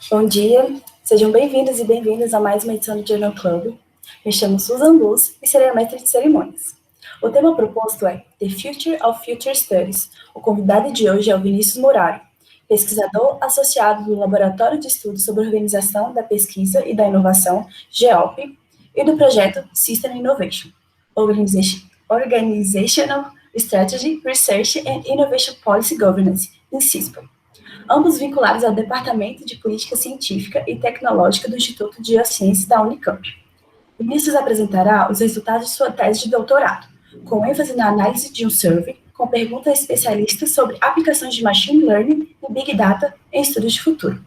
Bom dia, sejam bem-vindos e bem-vindas a mais uma edição do Journal Club. Me chamo Susan Luz e serei a mestre de cerimônias. O tema proposto é The Future of Future Studies. O convidado de hoje é o Vinícius Muraro, pesquisador associado do Laboratório de Estudos sobre Organização da Pesquisa e da Inovação, GEOP, e do projeto System Innovation, Organizational Strategy, Research and Innovation Policy Governance, em CISPA, ambos vinculados ao Departamento de Política Científica e Tecnológica do Instituto de Geociências da Unicamp. Vinícius apresentará os resultados de sua tese de doutorado, com ênfase na análise de um survey, com perguntas especialistas sobre aplicações de Machine Learning e Big Data em estudos de futuro.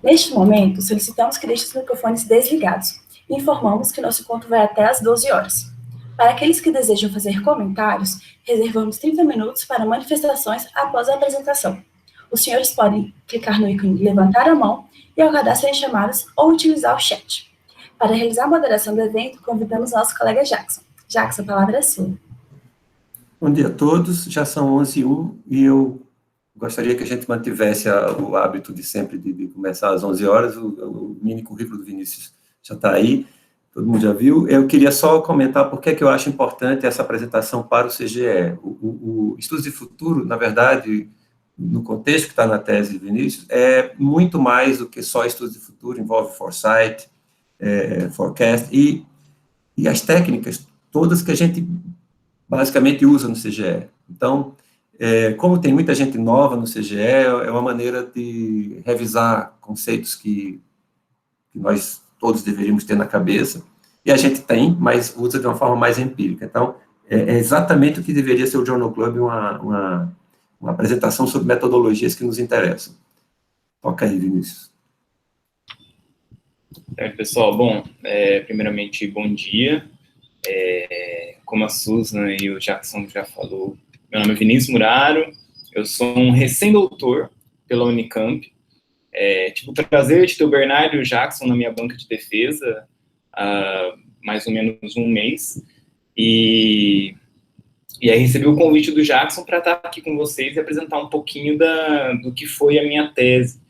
Neste momento, solicitamos que deixe os microfones desligados e informamos que nosso encontro vai até às 12 horas. Para aqueles que desejam fazer comentários, reservamos 30 minutos para manifestações após a apresentação. Os senhores podem clicar no ícone levantar a mão e aguardar serem chamados ou utilizar o chat. Para realizar a moderação do evento, convidamos nosso colega Jackson. Jackson, a palavra é sua. Bom dia a todos, já são 11h01 e eu gostaria que a gente mantivesse o hábito de sempre de começar às 11 horas, o mini currículo do Vinícius já está aí, todo mundo já viu. Eu queria só comentar por que eu acho importante essa apresentação para o CGE. O Estudos de Futuro, na verdade, no contexto que está na tese de Vinícius, é muito mais do que só estudos de futuro, envolve foresight, forecast e as técnicas todas que a gente basicamente usa no CGE. Então, como tem muita gente nova no CGE, é uma maneira de revisar conceitos que nós todos deveríamos ter na cabeça, e a gente tem, mas usa de uma forma mais empírica. Então, é exatamente o que deveria ser o Journal Club, uma apresentação sobre metodologias que nos interessam. Toca aí, Vinícius. Pessoal, bom, primeiramente, bom dia. Como a Susan e o Jackson já falou, meu nome é Vinícius Muraro, eu sou um recém-doutor pela Unicamp. Tive o prazer de ter o Bernardo e o Jackson na minha banca de defesa há mais ou menos um mês, e aí recebi o convite do Jackson para estar aqui com vocês e apresentar um pouquinho do que foi a minha tese,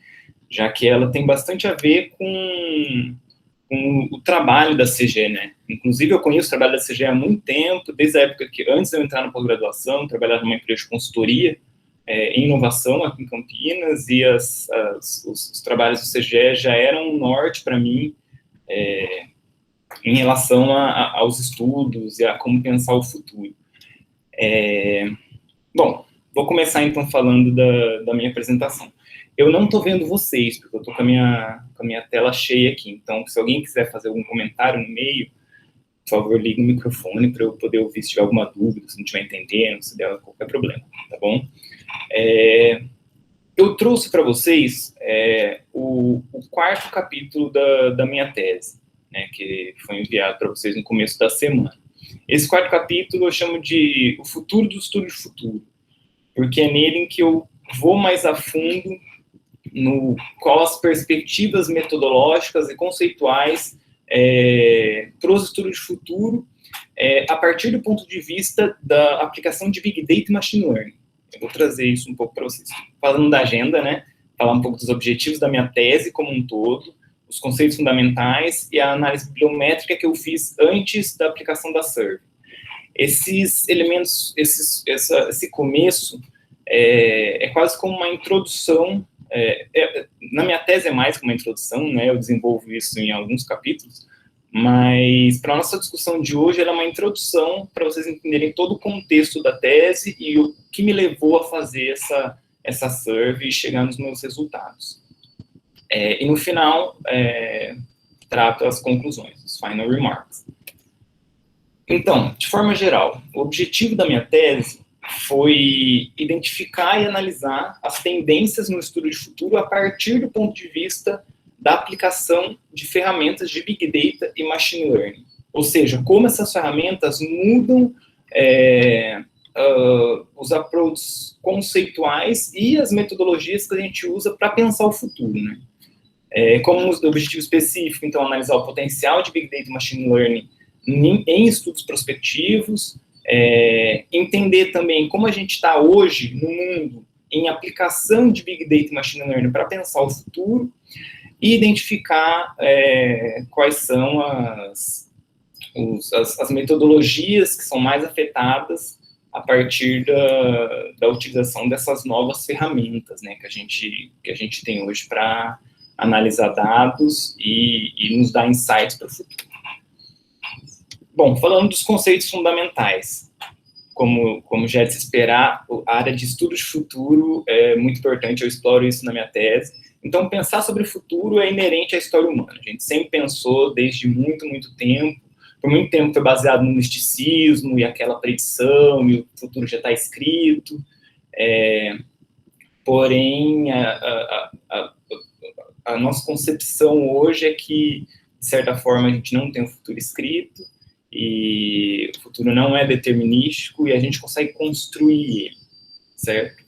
já que ela tem bastante a ver com o trabalho da CGE, né? Inclusive, eu conheço o trabalho da CGE há muito tempo, desde a época que, antes de eu entrar na pós-graduação, trabalhava numa empresa de consultoria em inovação aqui em Campinas, e os trabalhos do CGE já eram um norte para mim em relação aos estudos e a como pensar o futuro. Bom, vou começar então falando da minha apresentação. Eu não estou vendo vocês, porque eu estou com a minha tela cheia aqui, então se alguém quiser fazer algum comentário no meio, por favor, ligue o microfone para eu poder ouvir se tiver alguma dúvida, se não estiver entendendo, se der qualquer problema, tá bom? Eu trouxe para vocês o quarto capítulo da minha tese, né, que foi enviado para vocês no começo da semana. Esse quarto capítulo eu chamo de O Futuro do Estudo de Futuro, porque é nele em que eu vou mais a fundo no qual as perspectivas metodológicas e conceituais para os estudos de futuro, a partir do ponto de vista da aplicação de Big Data e Machine Learning. Eu vou trazer isso um pouco para vocês. Falando da agenda, né, falar um pouco dos objetivos da minha tese como um todo, os conceitos fundamentais e a análise bibliométrica que eu fiz antes da aplicação da survey. Esses elementos, esse começo é quase como uma introdução. Na minha tese é mais como uma introdução, né, eu desenvolvo isso em alguns capítulos, mas para a nossa discussão de hoje ela é uma introdução para vocês entenderem todo o contexto da tese e o que me levou a fazer essa survey e chegar nos meus resultados. E no final, trato as conclusões, os final remarks. Então, de forma geral, o objetivo da minha tese foi identificar e analisar as tendências no estudo de futuro a partir do ponto de vista da aplicação de ferramentas de Big Data e Machine Learning. Ou seja, como essas ferramentas mudam os approaches conceituais e as metodologias que a gente usa para pensar o futuro, né? Como um objetivo específico, então, analisar o potencial de Big Data e Machine Learning em estudos prospectivos, entender também como a gente está hoje no mundo em aplicação de Big Data e Machine Learning para pensar o futuro e identificar quais são as metodologias que são mais afetadas a partir da utilização dessas novas ferramentas, né, que a gente tem hoje para analisar dados e nos dar insights para o futuro. Bom, falando dos conceitos fundamentais, como já é de se esperar, a área de estudos de futuro é muito importante, eu exploro isso na minha tese. Então, pensar sobre o futuro é inerente à história humana. A gente sempre pensou desde muito, muito tempo. Por muito tempo foi baseado no misticismo e aquela predição, e o futuro já está escrito. Porém, a nossa concepção hoje é que, de certa forma, a gente não tem um futuro escrito, e o futuro não é determinístico, e a gente consegue construir ele, certo?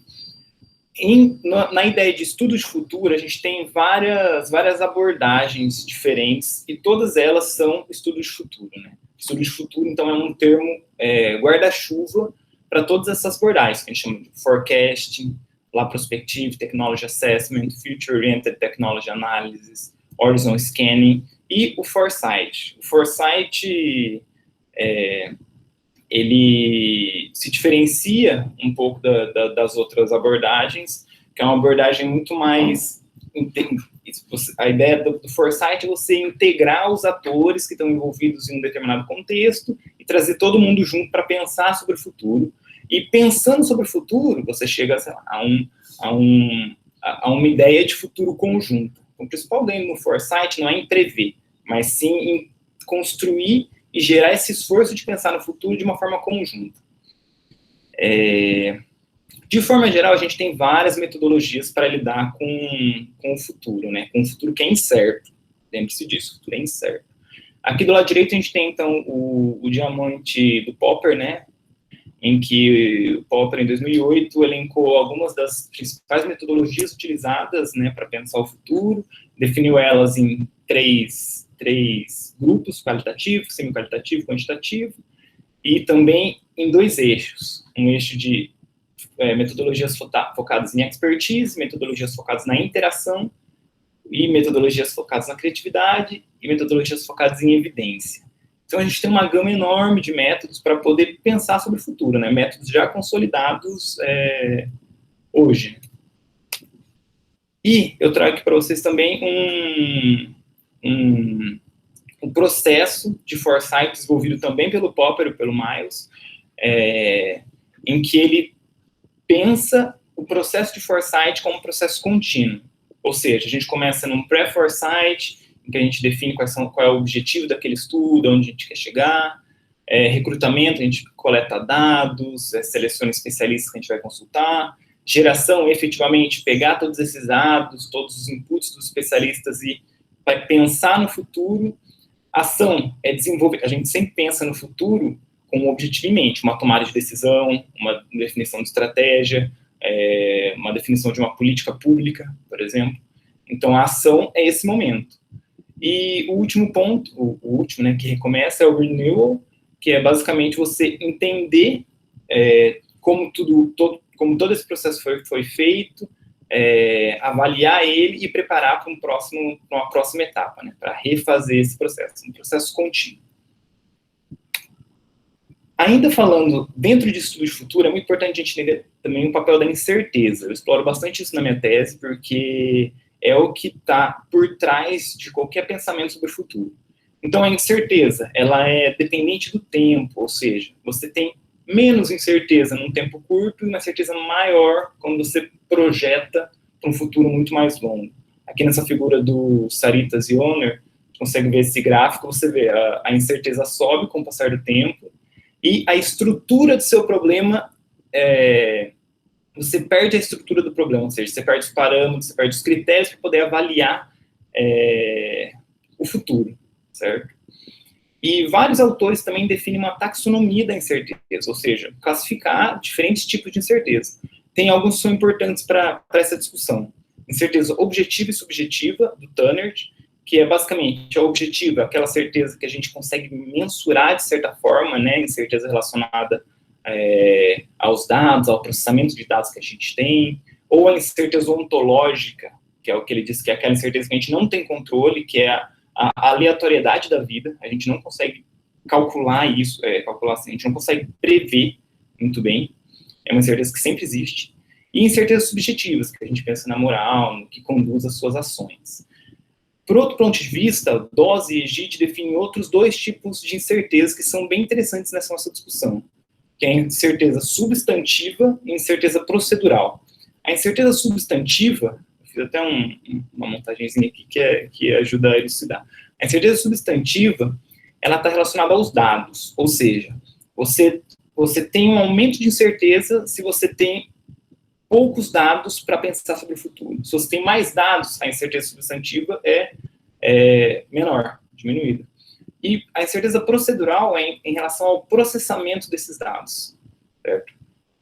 Na ideia de estudo de futuro, a gente tem várias abordagens diferentes, e todas elas são estudos de futuro, né? Estudo de futuro, então, é um termo guarda-chuva para todas essas abordagens, que a gente chama de forecasting, prospective technology assessment, future-oriented technology analysis, horizon scanning, e o foresight. O foresight, ele se diferencia um pouco das outras abordagens, que é uma abordagem muito mais... A ideia do foresight é você integrar os atores que estão envolvidos em um determinado contexto e trazer todo mundo junto para pensar sobre o futuro. E pensando sobre o futuro, você chega, sei lá, a uma ideia de futuro conjunto. O principal ganho no foresight não é em prever, mas sim em construir e gerar esse esforço de pensar no futuro de uma forma conjunta. De forma geral, a gente tem várias metodologias para lidar com o futuro, né? Com o futuro que é incerto. Lembre-se disso, o futuro é incerto. Aqui do lado direito a gente tem, então, o diamante do Popper, né? Em que o Popper, em 2008, elencou algumas das principais metodologias utilizadas, né, para pensar o futuro, definiu elas em três grupos, qualitativo, semi-qualitativo, quantitativo, e também em 2 eixos. Um eixo de metodologias focadas em expertise, metodologias focadas na interação, e metodologias focadas na criatividade, e metodologias focadas em evidência. Então, a gente tem uma gama enorme de métodos para poder pensar sobre o futuro, né? Métodos já consolidados hoje. E eu trago aqui para vocês também um processo de foresight desenvolvido também pelo Popper e pelo Miles, em que ele pensa o processo de foresight como um processo contínuo. Ou seja, a gente começa num pré-foresight, em que a gente define qual é o objetivo daquele estudo, onde a gente quer chegar, recrutamento, a gente coleta dados, seleciona especialistas que a gente vai consultar, geração, efetivamente, pegar todos esses dados, todos os inputs dos especialistas e vai pensar no futuro. Ação é desenvolver, a gente sempre pensa no futuro com um objetivo em mente, uma tomada de decisão, uma definição de estratégia, uma definição de uma política pública, por exemplo. Então, a ação é esse momento. E o último ponto, o último, né, que recomeça, é o renewal, que é basicamente você entender como todo esse processo foi feito, avaliar ele e preparar para uma próxima etapa, né, para refazer esse processo, um processo contínuo. Ainda falando dentro de estudo de futuro, é muito importante a gente entender também o papel da incerteza. Eu exploro bastante isso na minha tese, porque é o que está por trás de qualquer pensamento sobre o futuro. Então, a incerteza, ela é dependente do tempo, ou seja, você tem menos incerteza num tempo curto e uma certeza maior quando você projeta para um futuro muito mais longo. Aqui nessa figura do Saritas e Owner, consegue ver esse gráfico, você vê a incerteza sobe com o passar do tempo e a estrutura do seu problema, você perde a estrutura do problema, ou seja, você perde os parâmetros, você perde os critérios para poder avaliar o futuro, certo? E vários autores também definem uma taxonomia da incerteza, ou seja, classificar diferentes tipos de incerteza. Tem alguns que são importantes para essa discussão. Incerteza objetiva e subjetiva, do Tannert, que é basicamente a objetiva, aquela certeza que a gente consegue mensurar de certa forma, né, incerteza relacionada aos dados, ao processamento de dados que a gente tem, ou a incerteza ontológica, que é o que ele diz que é aquela incerteza que a gente não tem controle, que é a aleatoriedade da vida, a gente não consegue calcular isso, calcular assim, a gente não consegue prever muito bem, é uma incerteza que sempre existe, e incertezas subjetivas, que a gente pensa na moral, no que conduz as suas ações. Por outro ponto de vista, Dawes e Egide definem outros dois tipos de incertezas que são bem interessantes nessa nossa discussão, que é a incerteza substantiva e a incerteza procedural. A incerteza substantiva, eu fiz até uma montagenzinha aqui que ajuda a elucidar. A incerteza substantiva, ela está relacionada aos dados, ou seja, você tem um aumento de incerteza se você tem poucos dados para pensar sobre o futuro. Se você tem mais dados, a incerteza substantiva é menor, diminuída. E a incerteza procedural é em relação ao processamento desses dados, certo?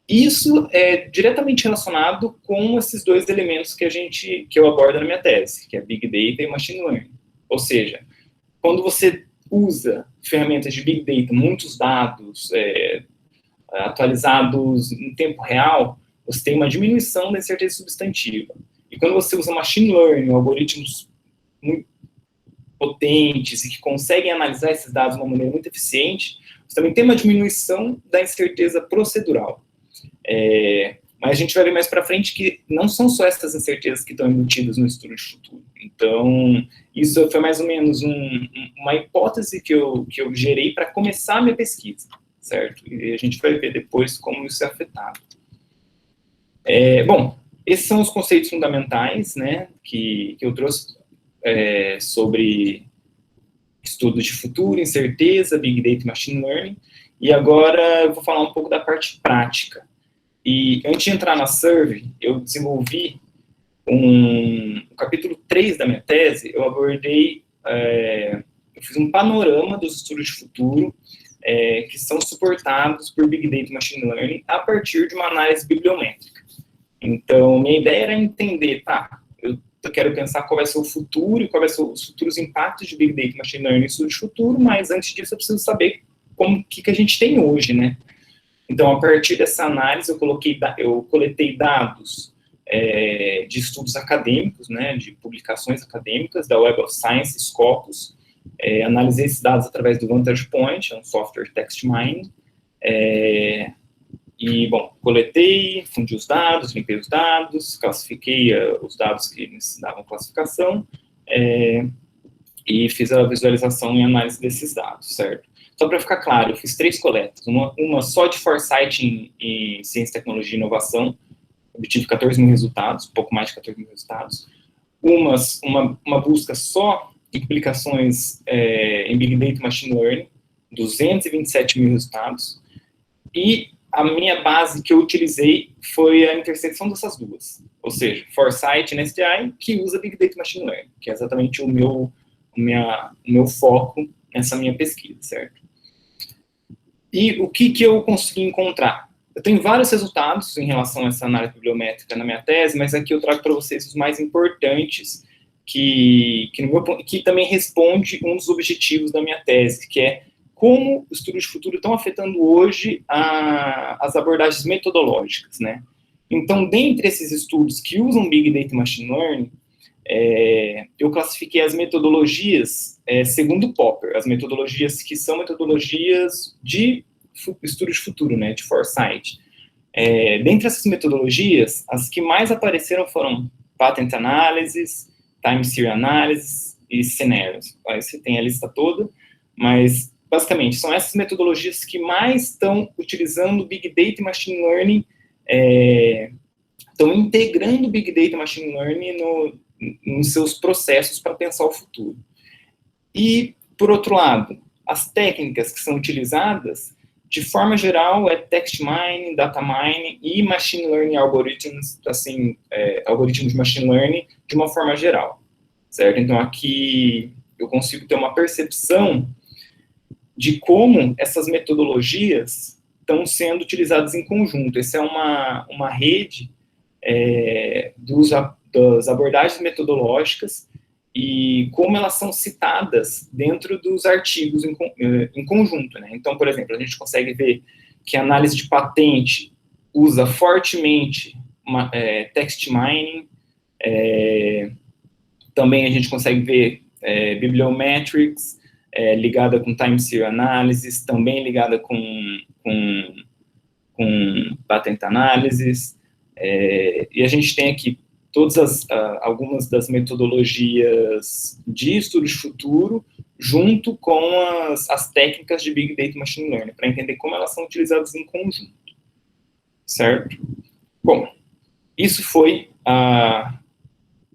Isso é diretamente relacionado com esses dois elementos que eu abordo na minha tese, que é Big Data e Machine Learning. Ou seja, quando você usa ferramentas de Big Data, muitos dados atualizados em tempo real, você tem uma diminuição da incerteza substantiva. E quando você usa Machine Learning, algoritmos muito potentes e que conseguem analisar esses dados de uma maneira muito eficiente, você também tem uma diminuição da incerteza procedural. Mas a gente vai ver mais para frente que não são só essas incertezas que estão embutidas no estudo de futuro. Então, isso foi mais ou menos uma hipótese que eu gerei para começar a minha pesquisa, certo? E a gente vai ver depois como isso é afetado. Bom, esses são os conceitos fundamentais, né, que eu trouxe sobre estudo de futuro, incerteza, Big Data e Machine Learning. E agora eu vou falar um pouco da parte prática. E antes de entrar na Survey, eu desenvolvi o capítulo 3 da minha tese, eu abordei, eu fiz um panorama dos estudos de futuro que são suportados por Big Data e Machine Learning a partir de uma análise bibliométrica. Então, minha ideia era entender, eu quero pensar qual vai ser o futuro e quais vão ser os futuros impactos de Big Data e Machine Learning no estudo de futuro, mas antes disso eu preciso saber o que a gente tem hoje, né? Então, a partir dessa análise, eu coletei dados de estudos acadêmicos, né, de publicações acadêmicas, da Web of Science, Scopus, analisei esses dados através do Vantage Point, um software text mining, e, bom, coletei, fundi os dados, limpei os dados, classifiquei os dados que necessitavam classificação, e fiz a visualização e análise desses dados, certo? Só para ficar claro, eu fiz 3 coletas, uma só de foresight em ciência, tecnologia e inovação, obtive 14 mil resultados, um pouco mais de 14 mil resultados, uma busca só em publicações em Big Data e Machine Learning, 227 mil resultados, e a minha base que eu utilizei foi a intersecção dessas duas, ou seja, foresight e NSTI, que usa Big Data e Machine Learning, que é exatamente o meu foco nessa minha pesquisa, certo? E o que eu consegui encontrar? Eu tenho vários resultados em relação a essa análise bibliométrica na minha tese, mas aqui eu trago para vocês os mais importantes, que também responde um dos objetivos da minha tese, que é como os estudos de futuro estão afetando hoje as abordagens metodológicas, né? Então, dentre esses estudos que usam Big Data e Machine Learning, eu classifiquei as metodologias segundo Popper, as metodologias que são metodologias de estudo de futuro, né, de foresight. Dentre essas metodologias, as que mais apareceram foram Patent Analysis, Time Series Analysis e Scenarios. Aí você tem a lista toda, mas, basicamente, são essas metodologias que mais estão utilizando Big Data e Machine Learning, estão integrando Big Data e Machine Learning nos seus processos para pensar o futuro. E, por outro lado, as técnicas que são utilizadas, de forma geral, é text mining, data mining e machine learning algorithms, assim, algoritmos de machine learning de uma forma geral, certo? Então, aqui eu consigo ter uma percepção de como essas metodologias estão sendo utilizadas em conjunto. Essa é uma rede das abordagens metodológicas e como elas são citadas dentro dos artigos em conjunto, né? Então, por exemplo, a gente consegue ver que a análise de patente usa fortemente text mining, também a gente consegue ver bibliometrics, ligada com time serial analysis, também ligada com patent analysis, e a gente tem aqui algumas das metodologias de estudo de futuro, junto com as técnicas de Big Data e Machine Learning, para entender como elas são utilizadas em conjunto, certo? Bom, isso foi a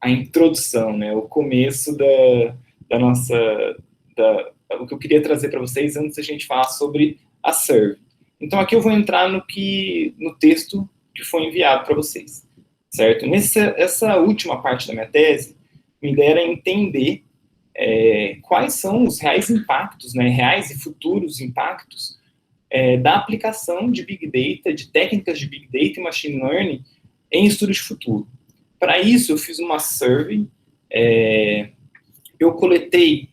introdução, né, o começo o que eu queria trazer para vocês antes da gente falar sobre a Survey. Então, aqui eu vou entrar no texto que foi enviado para vocês, certo? Essa última parte da minha tese, minha ideia era entender quais são os reais impactos, né, reais e futuros impactos da aplicação de Big Data, de técnicas de Big Data e Machine Learning em estudos de futuro. Para isso, eu fiz uma survey, eu coletei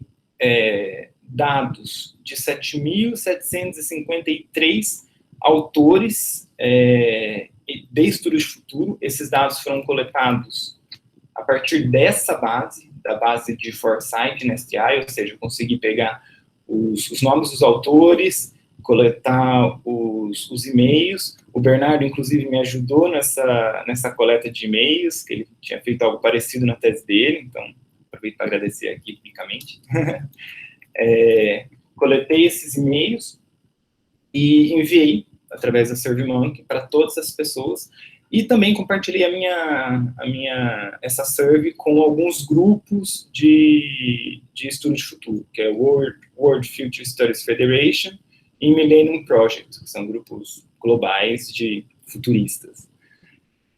dados de 7.753 autores de estudos de futuro. Esses dados foram coletados a partir dessa base, da base de Foresight, NSTI, ou seja, eu consegui pegar os nomes dos autores, coletar os e-mails. O Bernardo, inclusive, me ajudou nessa coleta de e-mails, que ele tinha feito algo parecido na tese dele, então aproveito para agradecer aqui publicamente. Coletei esses e-mails e enviei, através da SurveyMonkey, para todas as pessoas, e também compartilhei essa survey com alguns grupos de estudo de futuro, que é o World Future Studies Federation e Millennium Project, que são grupos globais de futuristas.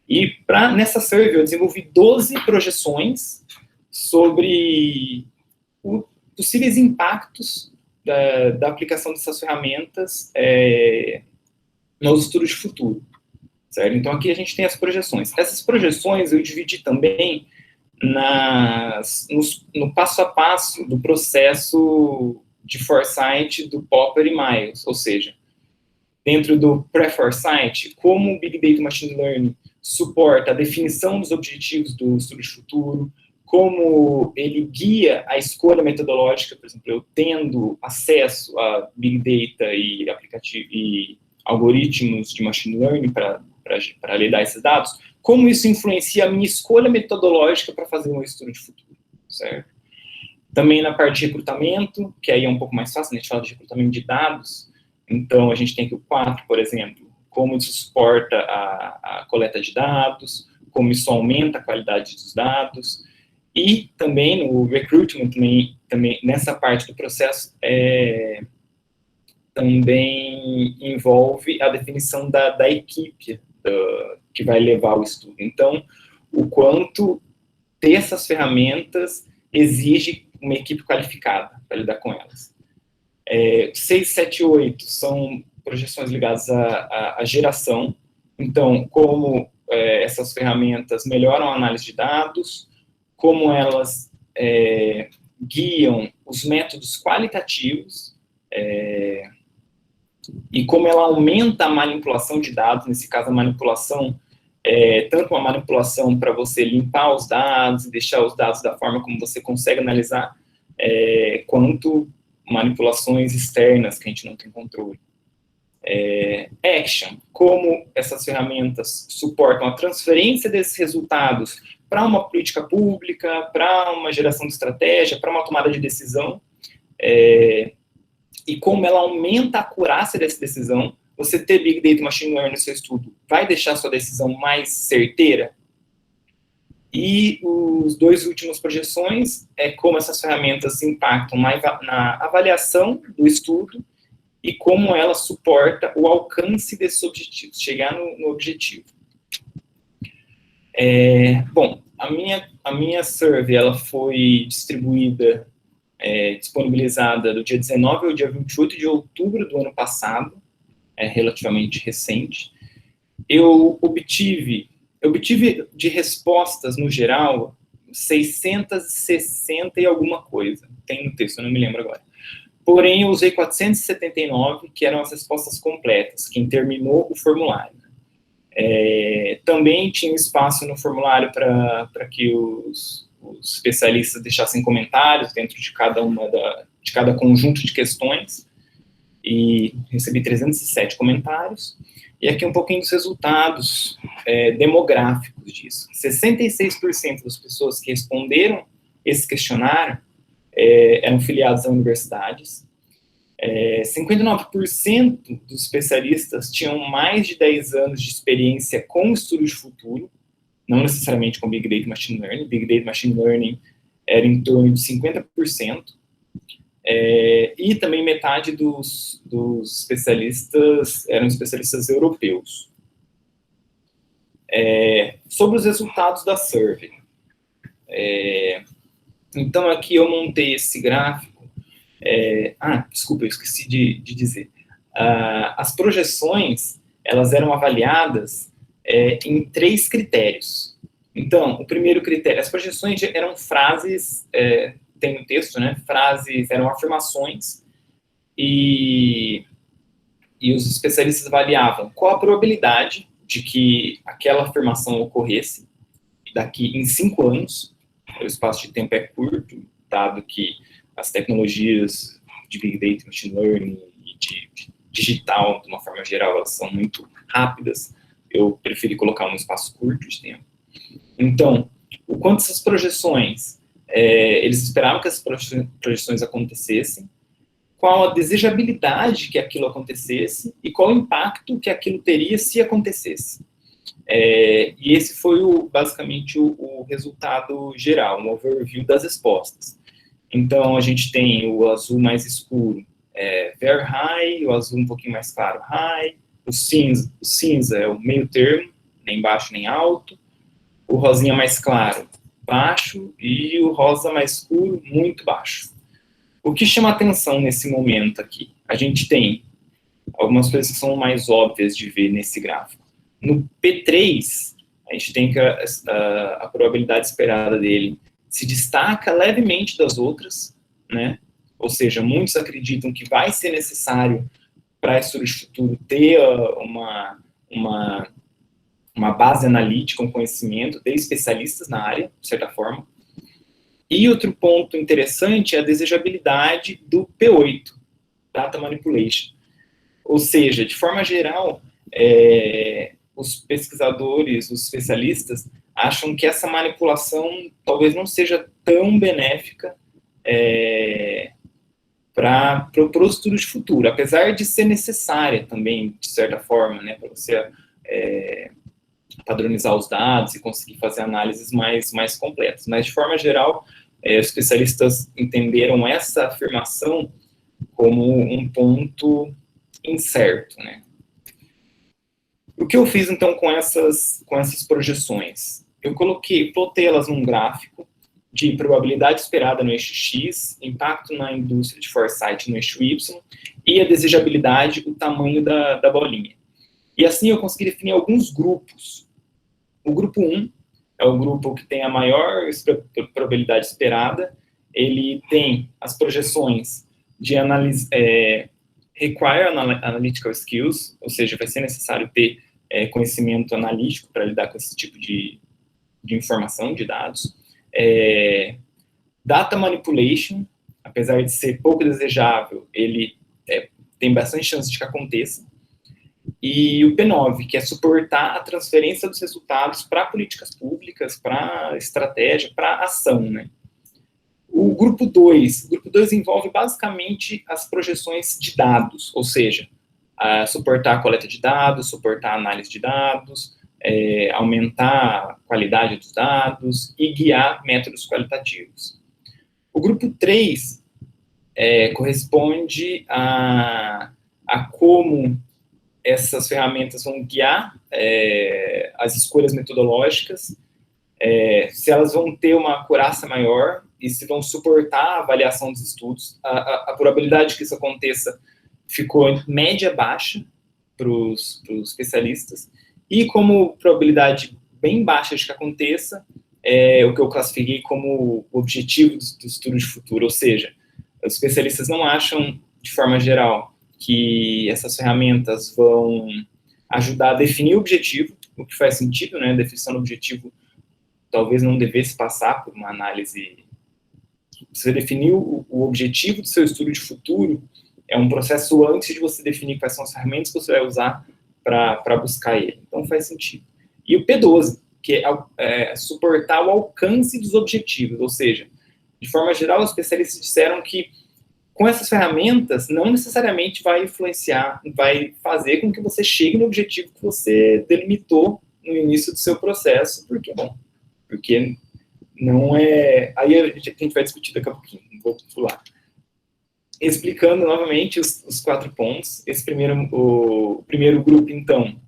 E nessa survey eu desenvolvi 12 projeções sobre os possíveis impactos da aplicação dessas ferramentas nos estudos de futuro, certo? Então, aqui a gente tem as projeções. Essas projeções eu dividi também no passo a passo do processo de Foresight do Popper e Miles, ou seja, dentro do pré-Foresight, como o Big Data e Machine Learning suporta a definição dos objetivos do estudo de futuro, como ele guia a escolha metodológica, por exemplo, eu tendo acesso a Big Data e algoritmos de Machine Learning para lidar esses dados, como isso influencia a minha escolha metodológica para fazer um estudo de futuro, certo? Também na parte de recrutamento, que aí é um pouco mais fácil, a gente fala de recrutamento de dados, então a gente tem aqui o 4, por exemplo, como isso suporta a coleta de dados, como isso aumenta a qualidade dos dados, e também no recruitment, também nessa parte do processo, também envolve a definição da equipe que vai levar o estudo. Então, o quanto ter essas ferramentas exige uma equipe qualificada para lidar com elas. 6, 7, 8 são projeções ligadas à geração. Então, como essas ferramentas melhoram a análise de dados, como elas guiam os métodos qualitativos, e como ela aumenta a manipulação de dados, nesse caso a manipulação, tanto uma manipulação para você limpar os dados e deixar os dados da forma como você consegue analisar, quanto manipulações externas que a gente não tem controle. Action, como essas ferramentas suportam a transferência desses resultados para uma política pública, para uma geração de estratégia, para uma tomada de decisão, e como ela aumenta a acurácia dessa decisão. Você ter Big Data e Machine Learning no seu estudo vai deixar a sua decisão mais certeira. E os 2 últimos projeções é como essas ferramentas impactam na avaliação do estudo e como ela suporta o alcance desses objetivos, chegar no objetivo. Bom, a minha survey ela foi distribuída, disponibilizada do dia 19 ao dia 28 de outubro do ano passado, relativamente recente. Eu obtive de respostas, no geral, 660 e alguma coisa. Tem no texto, eu não me lembro agora. Porém, eu usei 479, que eram as respostas completas, quem terminou o formulário. Também tinha espaço no formulário para que os especialistas deixassem comentários dentro de cada conjunto de questões, e recebi 307 comentários. E aqui um pouquinho dos resultados demográficos disso. 66% das pessoas que responderam esse questionário eram filiados a universidades. 59% dos especialistas tinham mais de 10 anos de experiência com estudo de futuro, não necessariamente com Big Data e Machine Learning. Big Data e Machine Learning era em torno de 50%. E também metade dos especialistas eram especialistas europeus. Sobre os resultados da survey. Então, aqui eu montei esse gráfico. Desculpa, eu esqueci de dizer. As projeções, elas eram avaliadas em 3 critérios. Então, o primeiro critério, as projeções eram frases, tem no texto, né? Frases, eram afirmações, e os especialistas avaliavam qual a probabilidade de que aquela afirmação ocorresse daqui em 5 anos. O espaço de tempo é curto, dado que as tecnologias de Big Data, Machine Learning e de digital, de uma forma geral, elas são muito rápidas. Eu preferi colocar um espaço curto de tempo. Então, o quanto essas projeções, eles esperavam que essas projeções acontecessem, qual a desejabilidade que aquilo acontecesse e qual o impacto que aquilo teria se acontecesse. E esse foi basicamente o resultado geral, um overview das respostas. Então, a gente tem o azul mais escuro, very high, o azul um pouquinho mais claro, high, o cinza é o meio termo, nem baixo nem alto, o rosinha mais claro, baixo, e o rosa mais escuro, muito baixo. O que chama atenção nesse momento aqui? A gente tem algumas coisas que são mais óbvias de ver nesse gráfico. No P3, a gente tem que a probabilidade esperada dele se destaca levemente das outras, né? Ou seja, muitos acreditam que vai ser necessário para estudo de futuro ter uma base analítica, um conhecimento de especialistas na área, de certa forma. E outro ponto interessante é a desejabilidade do P8, Data Manipulation. Ou seja, de forma geral, os pesquisadores, os especialistas, acham que essa manipulação talvez não seja tão benéfica para o estudo de futuro, apesar de ser necessária também, de certa forma, né, para você padronizar os dados e conseguir fazer análises mais completas. Mas, de forma geral, os especialistas entenderam essa afirmação como um ponto incerto, né? O que eu fiz, então, com essas projeções? Eu plotei elas num gráfico de probabilidade esperada no eixo X, impacto na indústria de foresight no eixo Y, e a desejabilidade, o tamanho da bolinha. E assim eu consegui definir alguns grupos. O grupo 1 é o grupo que tem a maior probabilidade esperada. Ele tem as projeções de análise, require analytical skills, ou seja, vai ser necessário ter conhecimento analítico para lidar com esse tipo de informação, de dados. Data manipulation, apesar de ser pouco desejável, ele tem bastante chance de que aconteça. E o P9, que é suportar a transferência dos resultados para políticas públicas, para estratégia, para ação, né? O grupo 2 envolve basicamente as projeções de dados, ou seja, suportar a coleta de dados, suportar a análise de dados, aumentar a qualidade dos dados e guiar métodos qualitativos. O grupo 3 corresponde a como essas ferramentas vão guiar as escolhas metodológicas, se elas vão ter uma acurácia maior e se vão suportar a avaliação dos estudos. A probabilidade que isso aconteça ficou em média baixa para os especialistas, e como probabilidade bem baixa de que aconteça, o que eu classifiquei como objetivo do estudo de futuro, ou seja, os especialistas não acham, de forma geral, que essas ferramentas vão ajudar a definir o objetivo, o que faz sentido, né? A definição do objetivo talvez não devesse passar por uma análise. Você definiu o objetivo do seu estudo de futuro, é um processo antes de você definir quais são as ferramentas que você vai usar para buscar ele. Então, faz sentido. E o P12, que é suportar o alcance dos objetivos, ou seja, de forma geral, os especialistas disseram que com essas ferramentas, não necessariamente vai influenciar, vai fazer com que você chegue no objetivo que você delimitou no início do seu processo, porque não é... Aí a gente vai discutir daqui a pouquinho, vou pular. Explicando novamente os 4 pontos. O primeiro grupo, então,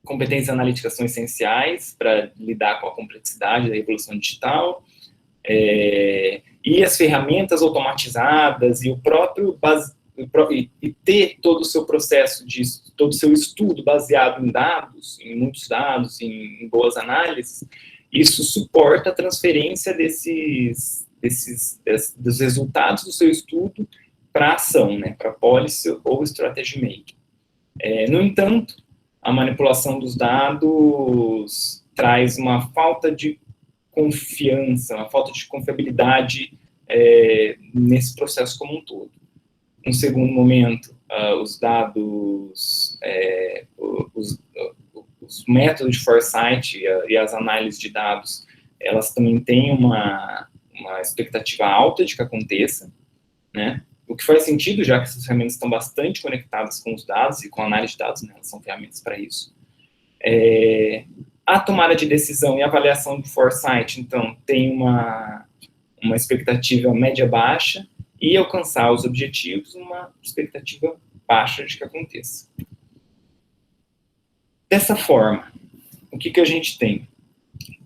competências analíticas são essenciais para lidar com a complexidade da revolução digital, e as ferramentas automatizadas e e ter todo o seu processo, todo o seu estudo baseado em dados, em muitos dados, em boas análises, isso suporta a transferência dos resultados do seu estudo para ação, né, para policy ou strategy making. No entanto, a manipulação dos dados traz uma falta de confiança, uma falta de confiabilidade nesse processo como um todo. No segundo momento, os dados, os métodos de foresight e as análises de dados, elas também têm uma expectativa alta de que aconteça, né? O que faz sentido, já que essas ferramentas estão bastante conectadas com os dados e com a análise de dados, né? Elas são ferramentas para isso. A tomada de decisão e avaliação do foresight, então, tem uma expectativa média-baixa, e alcançar os objetivos, uma expectativa baixa de que aconteça. Dessa forma, o que a gente tem?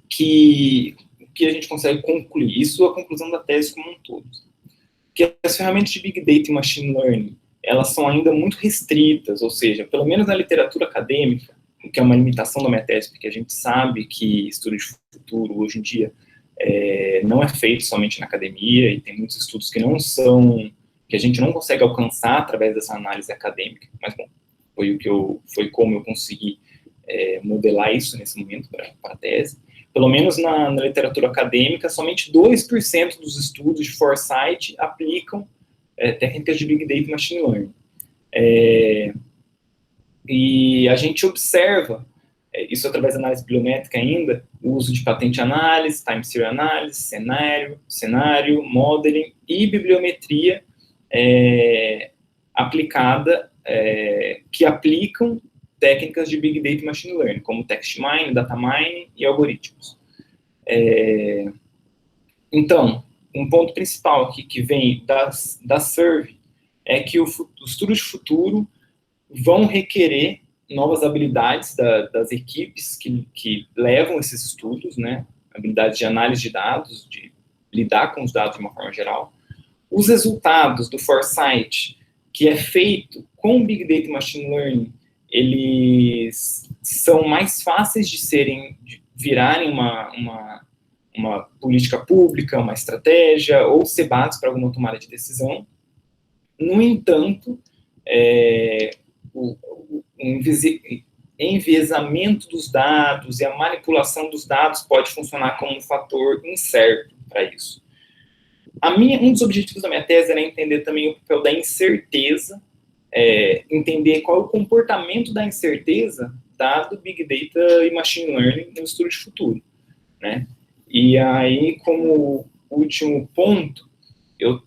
O que a gente consegue concluir? Isso é a conclusão da tese como um todo. Que as ferramentas de Big Data e Machine Learning, elas são ainda muito restritas, ou seja, pelo menos na literatura acadêmica, o que é uma limitação da minha tese, porque a gente sabe que estudo de futuro, hoje em dia, não é feito somente na academia, e tem muitos estudos que que a gente não consegue alcançar através dessa análise acadêmica, mas, bom, foi como eu consegui modelar isso nesse momento para a tese. Pelo menos na literatura acadêmica, somente 2% dos estudos de foresight aplicam técnicas de Big Data e Machine Learning. E a gente observa, isso através da análise bibliométrica ainda, o uso de patente análise, time series análise, cenário, modeling e bibliometria aplicada, que aplicam técnicas de Big Data e Machine Learning, como text mining, data mining e algoritmos. Então, um ponto principal aqui que vem da Survey é que os estudos de futuro vão requerer novas habilidades das equipes que levam esses estudos, né? Habilidades de análise de dados, de lidar com os dados de uma forma geral. Os resultados do foresight, que é feito com Big Data e Machine Learning, eles são mais fáceis de virarem uma política pública, uma estratégia, ou ser base para alguma tomada de decisão. No entanto, o enviesamento dos dados e a manipulação dos dados pode funcionar como um fator incerto para isso. Um dos objetivos da minha tese era entender também o papel da incerteza, entender qual é o comportamento da incerteza dado Big Data e Machine Learning no estudo de futuro, né? E aí, como último ponto, eu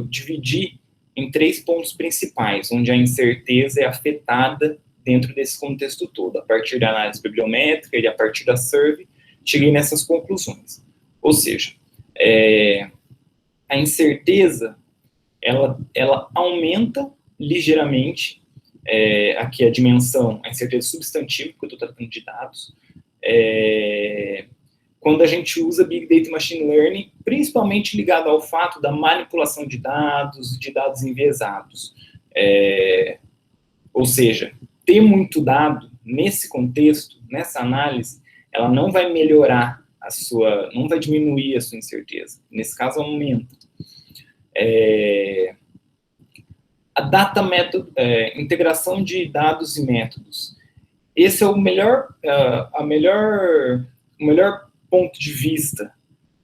dividi em 3 pontos principais, onde a incerteza é afetada dentro desse contexto todo. A partir da análise bibliométrica e a partir da survey, cheguei nessas conclusões. Ou seja, a incerteza, ela aumenta ligeiramente, aqui a dimensão, a incerteza substantiva, porque eu estou tratando de dados, quando a gente usa Big Data e Machine Learning, principalmente ligado ao fato da manipulação de dados enviesados. Ou seja, ter muito dado nesse contexto, nessa análise, ela não vai melhorar não vai diminuir a sua incerteza. Nesse caso, aumenta. A integração de dados e métodos. esse é o melhor ponto de vista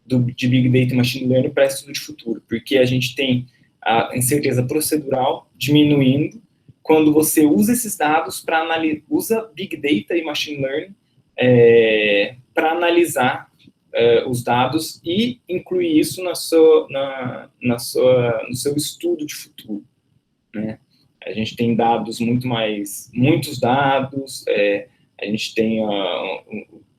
de Big Data e Machine Learning para estudo de futuro, porque a gente tem a incerteza procedural diminuindo quando você usa esses dados para analisar, usa Big Data e Machine Learning para analisar os dados e incluir isso no seu estudo de futuro, né? A gente tem dados muitos dados, a gente tem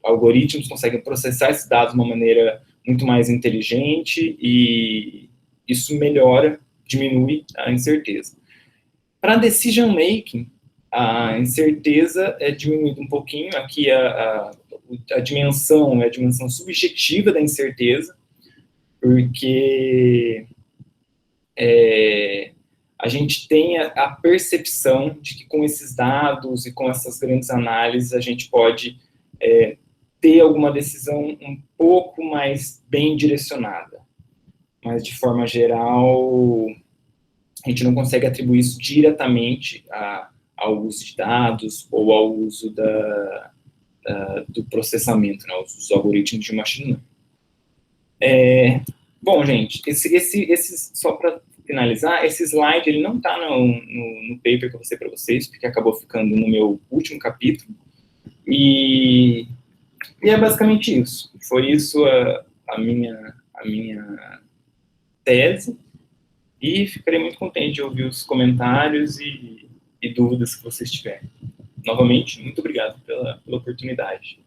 algoritmos que conseguem processar esses dados de uma maneira muito mais inteligente e isso diminui a incerteza. Para decision making, a incerteza é diminuída um pouquinho, aqui a dimensão é a dimensão subjetiva da incerteza, porque a gente tem a percepção de que com esses dados e com essas grandes análises a gente pode ter alguma decisão um pouco mais bem direcionada. Mas, de forma geral, a gente não consegue atribuir isso diretamente ao uso de dados ou ao uso do processamento, né, os algoritmos de machine learning. Bom, gente, só para finalizar, esse slide ele não está no paper que eu mostrei para vocês, porque acabou ficando no meu último capítulo, e é basicamente isso. Foi isso a minha tese, e ficarei muito contente de ouvir os comentários e dúvidas que vocês tiverem. Novamente, muito obrigado pela oportunidade.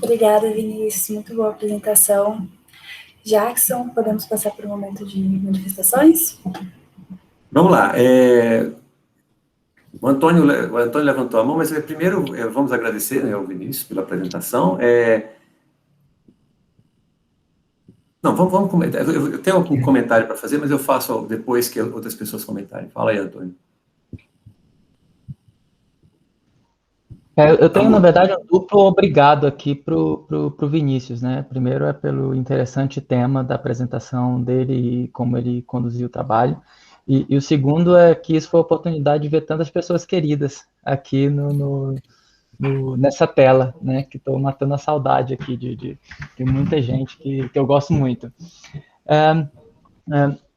Obrigada, Vinícius. Muito boa apresentação. Jackson, podemos passar para o momento de manifestações? Vamos lá. O Antônio levantou a mão, mas primeiro vamos agradecer, né, ao Vinícius pela apresentação. Não, vamos comentar. Eu tenho algum comentário para fazer, mas eu faço depois que outras pessoas comentarem. Fala aí, Antônio. Eu tenho, na verdade, um duplo obrigado aqui para o Vinícius, né? Primeiro é pelo interessante tema da apresentação dele e como ele conduziu o trabalho. E o segundo é que isso foi a oportunidade de ver tantas pessoas queridas aqui nessa tela, né? Que estou matando a saudade aqui de muita gente que eu gosto muito.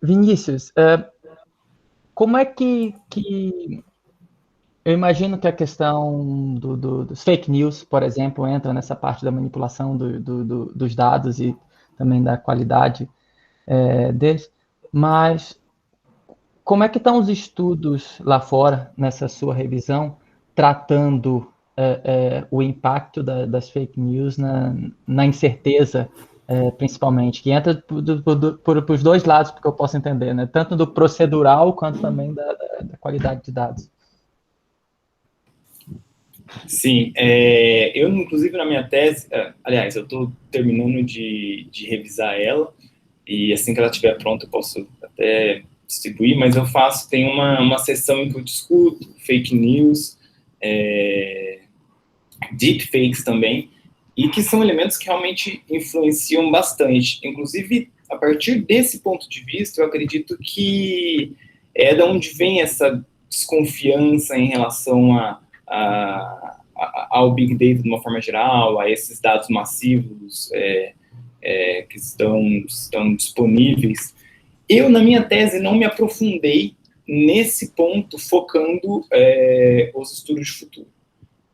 Vinícius, como é que eu imagino que a questão dos fake news, por exemplo, entra nessa parte da manipulação dos dados e também da qualidade deles, mas como é que estão os estudos lá fora, nessa sua revisão, tratando o impacto das fake news na incerteza, principalmente, que entra por os dois lados, porque eu posso entender, né? Tanto do procedural quanto também da qualidade de dados. Sim, eu, inclusive, na minha tese, aliás, eu estou terminando de revisar ela, e assim que ela estiver pronta eu posso até distribuir, mas tem uma sessão em que eu discuto fake news, deepfakes também, e que são elementos que realmente influenciam bastante. Inclusive, a partir desse ponto de vista, eu acredito que é da onde vem essa desconfiança em relação ao Big Data de uma forma geral, a esses dados massivos que estão disponíveis. Eu, na minha tese, não me aprofundei nesse ponto, focando os estudos de futuro.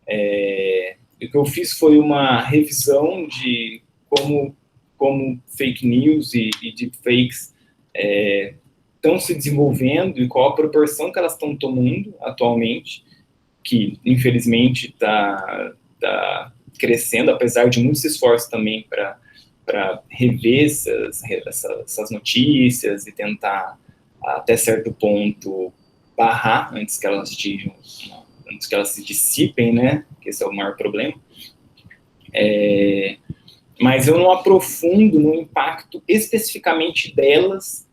O que eu fiz foi uma revisão de como fake news e deepfakes estão se desenvolvendo e qual a proporção que elas estão tomando atualmente, que, infelizmente, está crescendo, apesar de muitos esforços também para rever essas notícias e tentar, até certo ponto, barrar antes que elas se dissipem, né? Que esse é o maior problema. Mas eu não aprofundo no impacto especificamente delas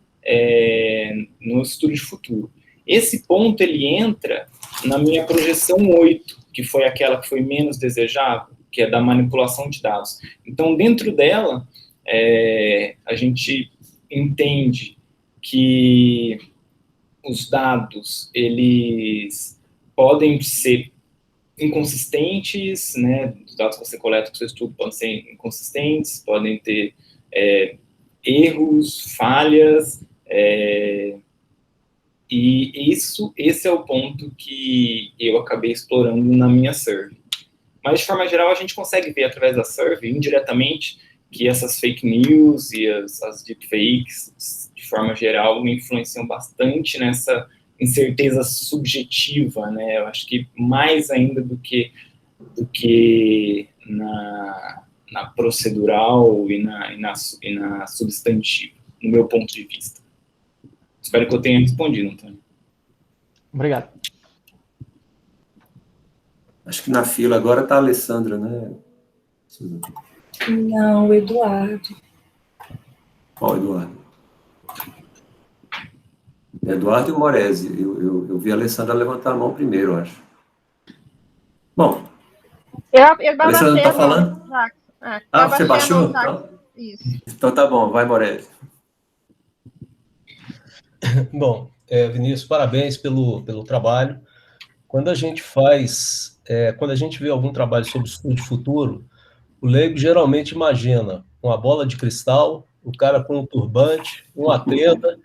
no estudo de futuro. Esse ponto, ele entra na minha projeção 8, que foi aquela que foi menos desejável, que é da manipulação de dados. Então, dentro dela, a gente entende que os dados, eles podem ser inconsistentes, né? Os dados que você coleta para o seu estudo podem ser inconsistentes, podem ter erros, falhas, e esse é o ponto que eu acabei explorando na minha survey. Mas, de forma geral, a gente consegue ver através da survey, indiretamente, que essas fake news e as deepfakes, de forma geral, influenciam bastante nessa incerteza subjetiva, né? Eu acho que mais ainda do que na procedural e na substantiva, no meu ponto de vista. Espero que eu tenha respondido, Antônio. Obrigado. Acho que na fila agora está a Alessandra, né? Não, o Eduardo. Qual Eduardo? Eduardo e o Moresi. Eu vi a Alessandra levantar a mão primeiro, eu acho. Bom. Eu a Alessandra não está falando? Você baixou? Então? Isso. Então tá bom, vai, Moresi. Bom, Vinícius, parabéns pelo trabalho. Quando a gente quando a gente vê algum trabalho sobre estudo de futuro, o leigo geralmente imagina uma bola de cristal, o cara com um turbante, uma tenda,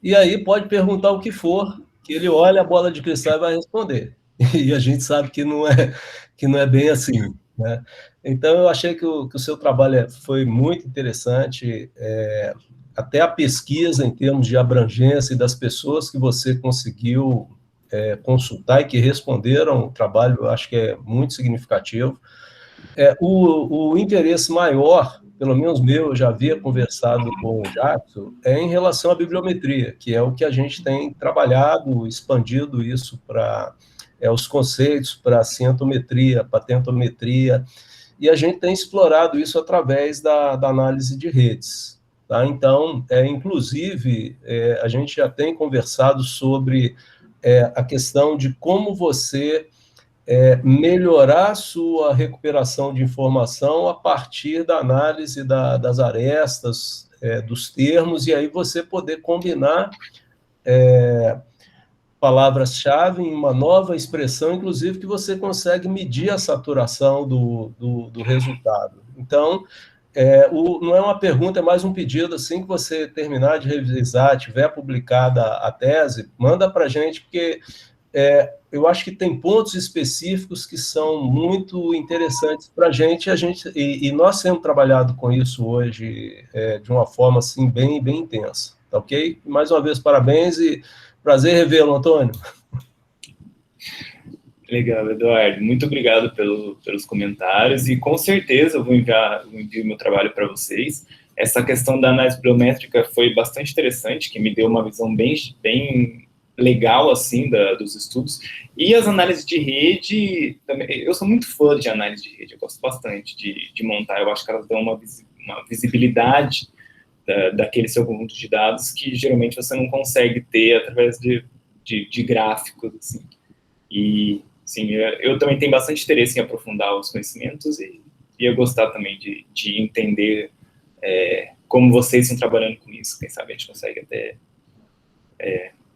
e aí pode perguntar o que for, que ele olha a bola de cristal e vai responder. E a gente sabe que não é bem assim, né? Então, eu achei que o seu trabalho foi muito interessante, até a pesquisa em termos de abrangência e das pessoas que você conseguiu consultar e que responderam o trabalho, eu acho que é muito significativo. O interesse maior, pelo menos meu, eu já havia conversado com o Jackson, é em relação à bibliometria, que é o que a gente tem trabalhado, expandido isso para os conceitos para cientometria, patentometria, e a gente tem explorado isso através da análise de redes. Tá? Então, inclusive, a gente já tem conversado sobre a questão de como você melhorar a sua recuperação de informação a partir da análise das arestas, dos termos, e aí você poder combinar palavras-chave em uma nova expressão, inclusive que você consegue medir a saturação do resultado. Então, não é uma pergunta, é mais um pedido. Assim que você terminar de revisar, tiver publicada a tese, manda para a gente, porque eu acho que tem pontos específicos que são muito interessantes para a gente, e nós temos trabalhado com isso hoje de uma forma assim, bem intensa, tá ok? Mais uma vez, parabéns e prazer revê-lo, Antônio. Legal, Eduardo. Muito obrigado pelos comentários, e com certeza eu vou enviar meu trabalho para vocês. Essa questão da análise bibliométrica foi bastante interessante, que me deu uma visão bem legal, assim, dos estudos. E as análises de rede, também, eu sou muito fã de análise de rede, eu gosto bastante de montar, eu acho que elas dão uma visibilidade daquele seu conjunto de dados que geralmente você não consegue ter através de gráficos, assim. E, sim, eu também tenho bastante interesse em aprofundar os conhecimentos e eu gostar também de entender como vocês estão trabalhando com isso. Quem sabe a gente consegue até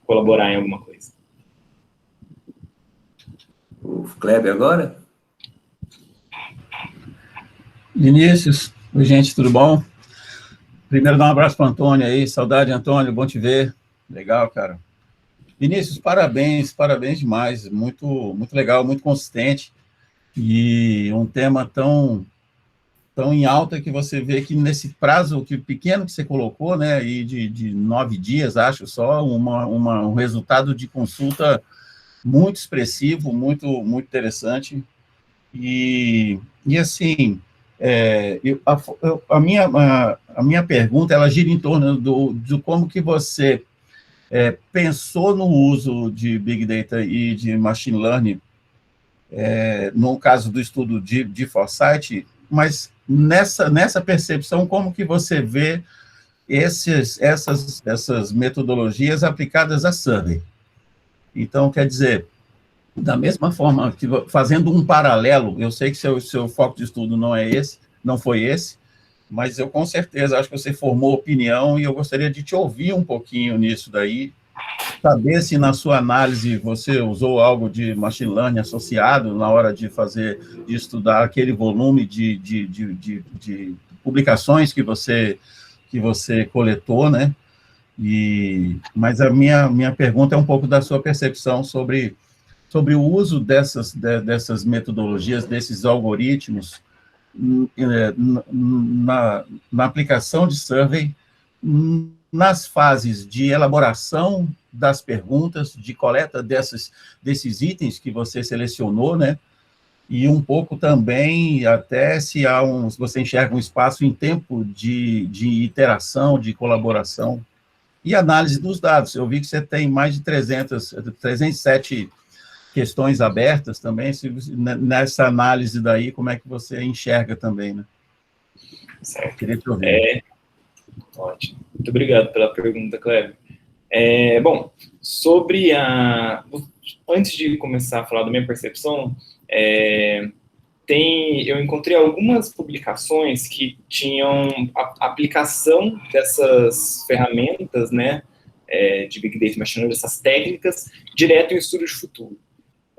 colaborar em alguma coisa. O Kleber agora? Vinícius, oi, gente, tudo bom? Primeiro, dar um abraço para o Antônio aí, saudade, Antônio, bom te ver. Legal, cara. Vinícius, parabéns demais, muito legal, muito consistente, e um tema tão em alta que você vê que nesse prazo pequeno que você colocou, né, e de 9 dias, acho, só um resultado de consulta muito expressivo, muito interessante, e assim, a minha pergunta, ela gira em torno do como que você pensou no uso de Big Data e de Machine Learning, no caso do estudo de Foresight, mas nessa percepção, como que você vê essas metodologias aplicadas a survey? Então, quer dizer, da mesma forma, que fazendo um paralelo, eu sei que seu foco de estudo não foi esse, mas eu com certeza acho que você formou opinião e eu gostaria de te ouvir um pouquinho nisso daí, saber se na sua análise você usou algo de machine learning associado na hora de estudar aquele volume de publicações que você coletou, né? Mas a minha pergunta é um pouco da sua percepção sobre o uso dessas metodologias, desses algoritmos na aplicação de survey, nas fases de elaboração das perguntas, de coleta desses itens que você selecionou, né? E um pouco também, até se você enxerga um espaço em tempo de iteração, de colaboração e análise dos dados. Eu vi que você tem mais de 307 questões abertas também. Nessa análise daí, como é que você enxerga também, né? Certo. Queria te ouvir. Ótimo. Muito obrigado pela pergunta, Cleber. Bom, antes de começar a falar da minha percepção, eu encontrei algumas publicações que tinham a aplicação dessas ferramentas, né, de Big Data e Machine Learning, dessas técnicas, direto em estudo de futuro.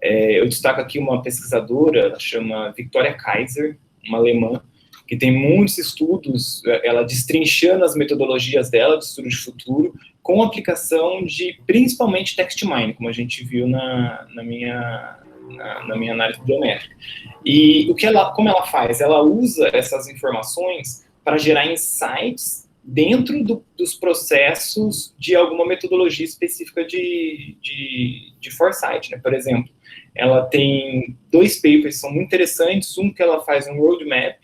Eu destaco aqui uma pesquisadora, ela chama Victoria Kaiser, uma alemã, que tem muitos estudos, ela destrinchando as metodologias dela de estudo de futuro, com aplicação de, principalmente, text mining, como a gente viu na minha análise biométrica. E como ela faz? Ela usa essas informações para gerar insights dentro dos processos de alguma metodologia específica de foresight, né? Por exemplo, ela tem 2 papers que são muito interessantes, um que ela faz um roadmap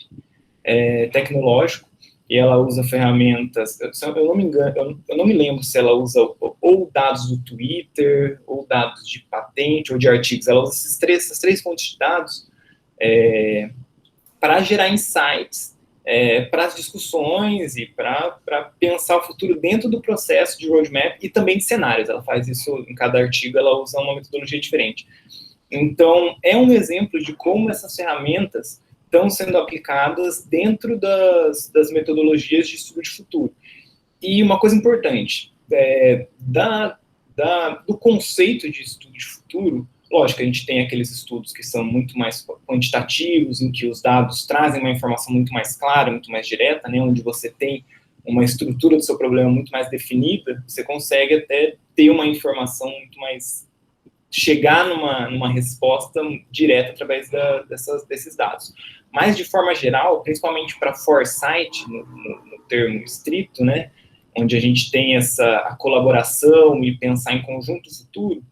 tecnológico, e ela usa ferramentas, eu não me engano, eu não me lembro se ela usa ou dados do Twitter, ou dados de patente, ou de artigos. Ela usa essas três fontes de dados para gerar insights para as discussões e para pensar o futuro dentro do processo de roadmap e também de cenários. Ela faz isso em cada artigo, ela usa uma metodologia diferente. Então, é um exemplo de como essas ferramentas estão sendo aplicadas dentro das metodologias de estudo de futuro. E uma coisa importante, do conceito de estudo de futuro, lógico, a gente tem aqueles estudos que são muito mais quantitativos, em que os dados trazem uma informação muito mais clara, muito mais direta, né, onde você tem uma estrutura do seu problema muito mais definida, você consegue até ter uma informação muito mais... chegar numa resposta direta através desses dados. Mas, de forma geral, principalmente para foresight, no termo estrito, né, onde a gente tem a colaboração e pensar em conjunto futuro,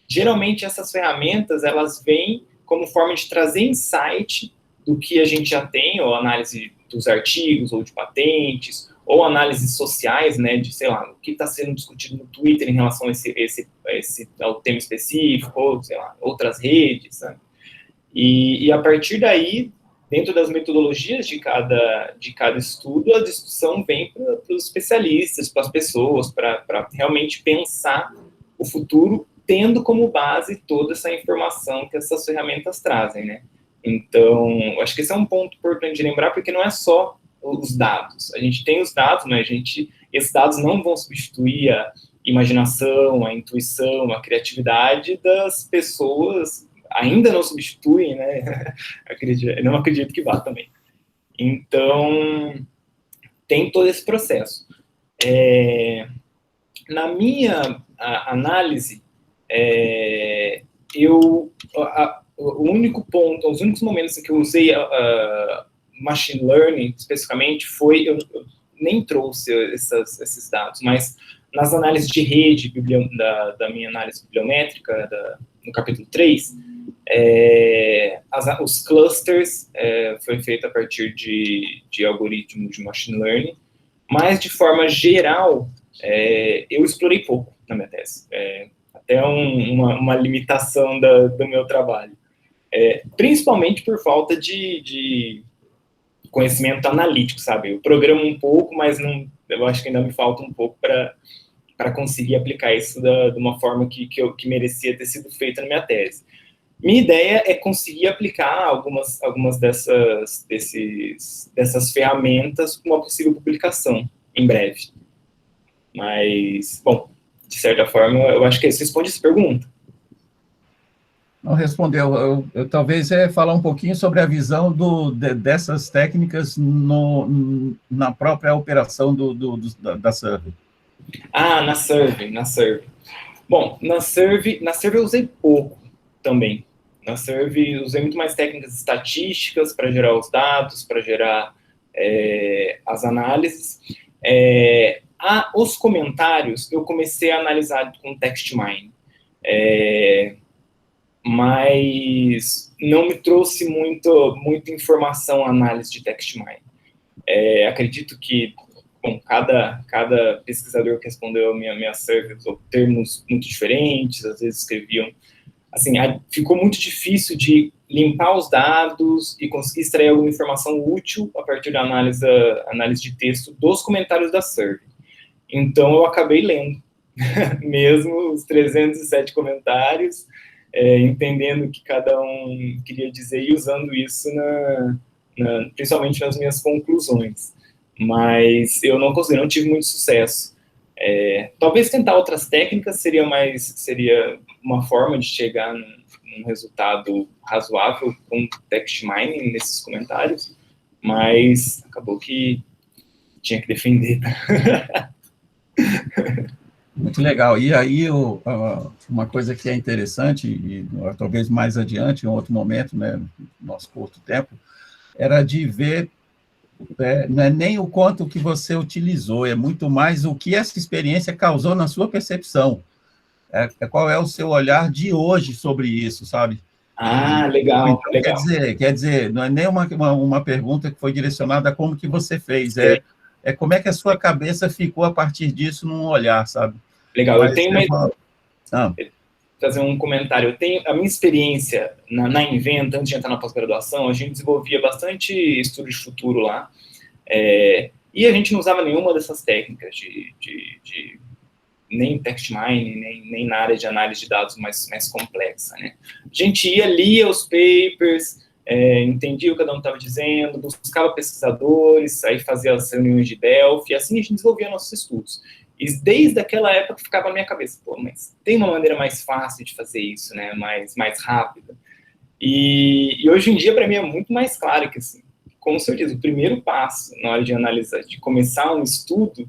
geralmente essas ferramentas, elas vêm como forma de trazer insight do que a gente já tem, ou análise dos artigos, ou de patentes, ou análises sociais, né, de, sei lá, o que está sendo discutido no Twitter em relação ao tema específico, ou, sei lá, outras redes, sabe? E a partir daí, dentro das metodologias de cada estudo, a discussão vem para os especialistas, para as pessoas, para realmente pensar o futuro, tendo como base toda essa informação que essas ferramentas trazem, né? Então, acho que esse é um ponto importante de lembrar, porque não é só os dados. A gente tem os dados, mas esses dados não vão substituir a imaginação, a intuição, a criatividade das pessoas, ainda não substituem, né? Eu não acredito que vá também. Então, tem todo esse processo. Na minha análise, o único ponto, os únicos momentos em que eu usei machine learning, especificamente, eu nem trouxe esses dados, mas nas análises de rede da minha análise bibliométrica, no capítulo 3, os clusters foi feito a partir de algoritmos de machine learning, mas, de forma geral, eu explorei pouco na minha tese. Até uma limitação do meu trabalho. Principalmente por falta de conhecimento analítico, sabe? Eu programo um pouco, mas eu acho que ainda me falta um pouco para conseguir aplicar isso de uma forma que merecia ter sido feita na minha tese. Minha ideia é conseguir aplicar algumas dessas ferramentas com uma possível publicação em breve. Mas, bom, de certa forma, eu acho que isso responde essa pergunta. Não respondeu. Eu talvez falar um pouquinho sobre a visão dessas técnicas na própria operação da Serve. Na Serve. Bom, na Serve eu usei pouco também. Na Serve eu usei muito mais técnicas estatísticas para gerar os dados, para gerar as análises. Os comentários eu comecei a analisar com text mining. Mas não me trouxe muita informação a análise de text mining. Acredito que, bom, cada pesquisador que respondeu a minha survey usou termos muito diferentes, às vezes escreviam, assim, ficou muito difícil de limpar os dados e conseguir extrair alguma informação útil a partir da análise de texto dos comentários da survey. Então, eu acabei lendo, mesmo os 307 comentários, entendendo o que cada um queria dizer e usando isso principalmente nas minhas conclusões. Mas eu não tive muito sucesso. Talvez tentar outras técnicas seria uma forma de chegar num resultado razoável com text mining nesses comentários, mas acabou que tinha que defender. Muito legal. E aí, uma coisa que é interessante, e talvez mais adiante, em outro momento, né, no nosso curto tempo, era de ver, não é nem o quanto que você utilizou, é muito mais o que essa experiência causou na sua percepção. Qual é o seu olhar de hoje sobre isso, sabe? Legal, então, legal. Quer dizer, não é nem uma pergunta que foi direcionada a como que você fez, como é que a sua cabeça ficou a partir disso num olhar, sabe? Legal, Mas eu tenho fazer um comentário. Eu tenho a minha experiência na Inventa, antes de entrar na pós-graduação, a gente desenvolvia bastante estudo de futuro lá, e a gente não usava nenhuma dessas técnicas nem text mining, nem na área de análise de dados mais complexa, né? A gente lia os papers, entendia o que cada um estava dizendo, buscava pesquisadores, aí fazia as reuniões de Delphi, e assim a gente desenvolvia nossos estudos. E desde aquela época ficava na minha cabeça, mas tem uma maneira mais fácil de fazer isso, né, mais rápida. E hoje em dia, para mim, é muito mais claro que, assim, como o senhor diz, o primeiro passo na hora de analisar, de começar um estudo,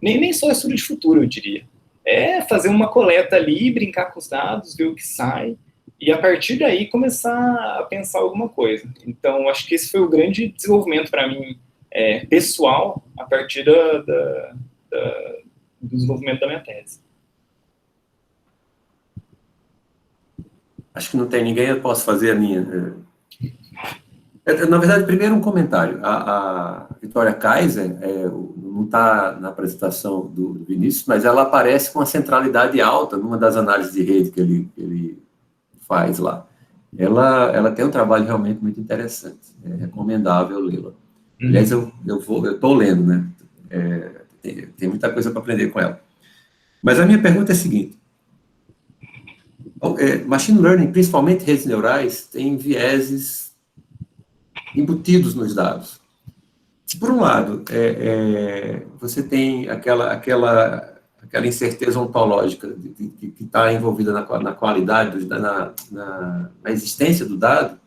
nem só estudo de futuro, eu diria, é fazer uma coleta ali, brincar com os dados, ver o que sai, e a partir daí começar a pensar alguma coisa. Então, acho que esse foi o grande desenvolvimento para mim, pessoal, a partir do desenvolvimento da minha tese. Acho que não tem ninguém, eu posso fazer a minha. Na verdade, primeiro um comentário. A Vitória Kaiser não está na apresentação do Vinícius, mas ela aparece com uma centralidade alta numa das análises de rede que ele faz lá. Ela tem um trabalho realmente muito interessante. É recomendável lê-la. Aliás, eu estou lendo, né? Tem muita coisa para aprender com ela. Mas a minha pergunta é a seguinte. Machine Learning, principalmente redes neurais, tem vieses embutidos nos dados. Se, por um lado, você tem aquela incerteza ontológica que está envolvida na qualidade, na existência do dado,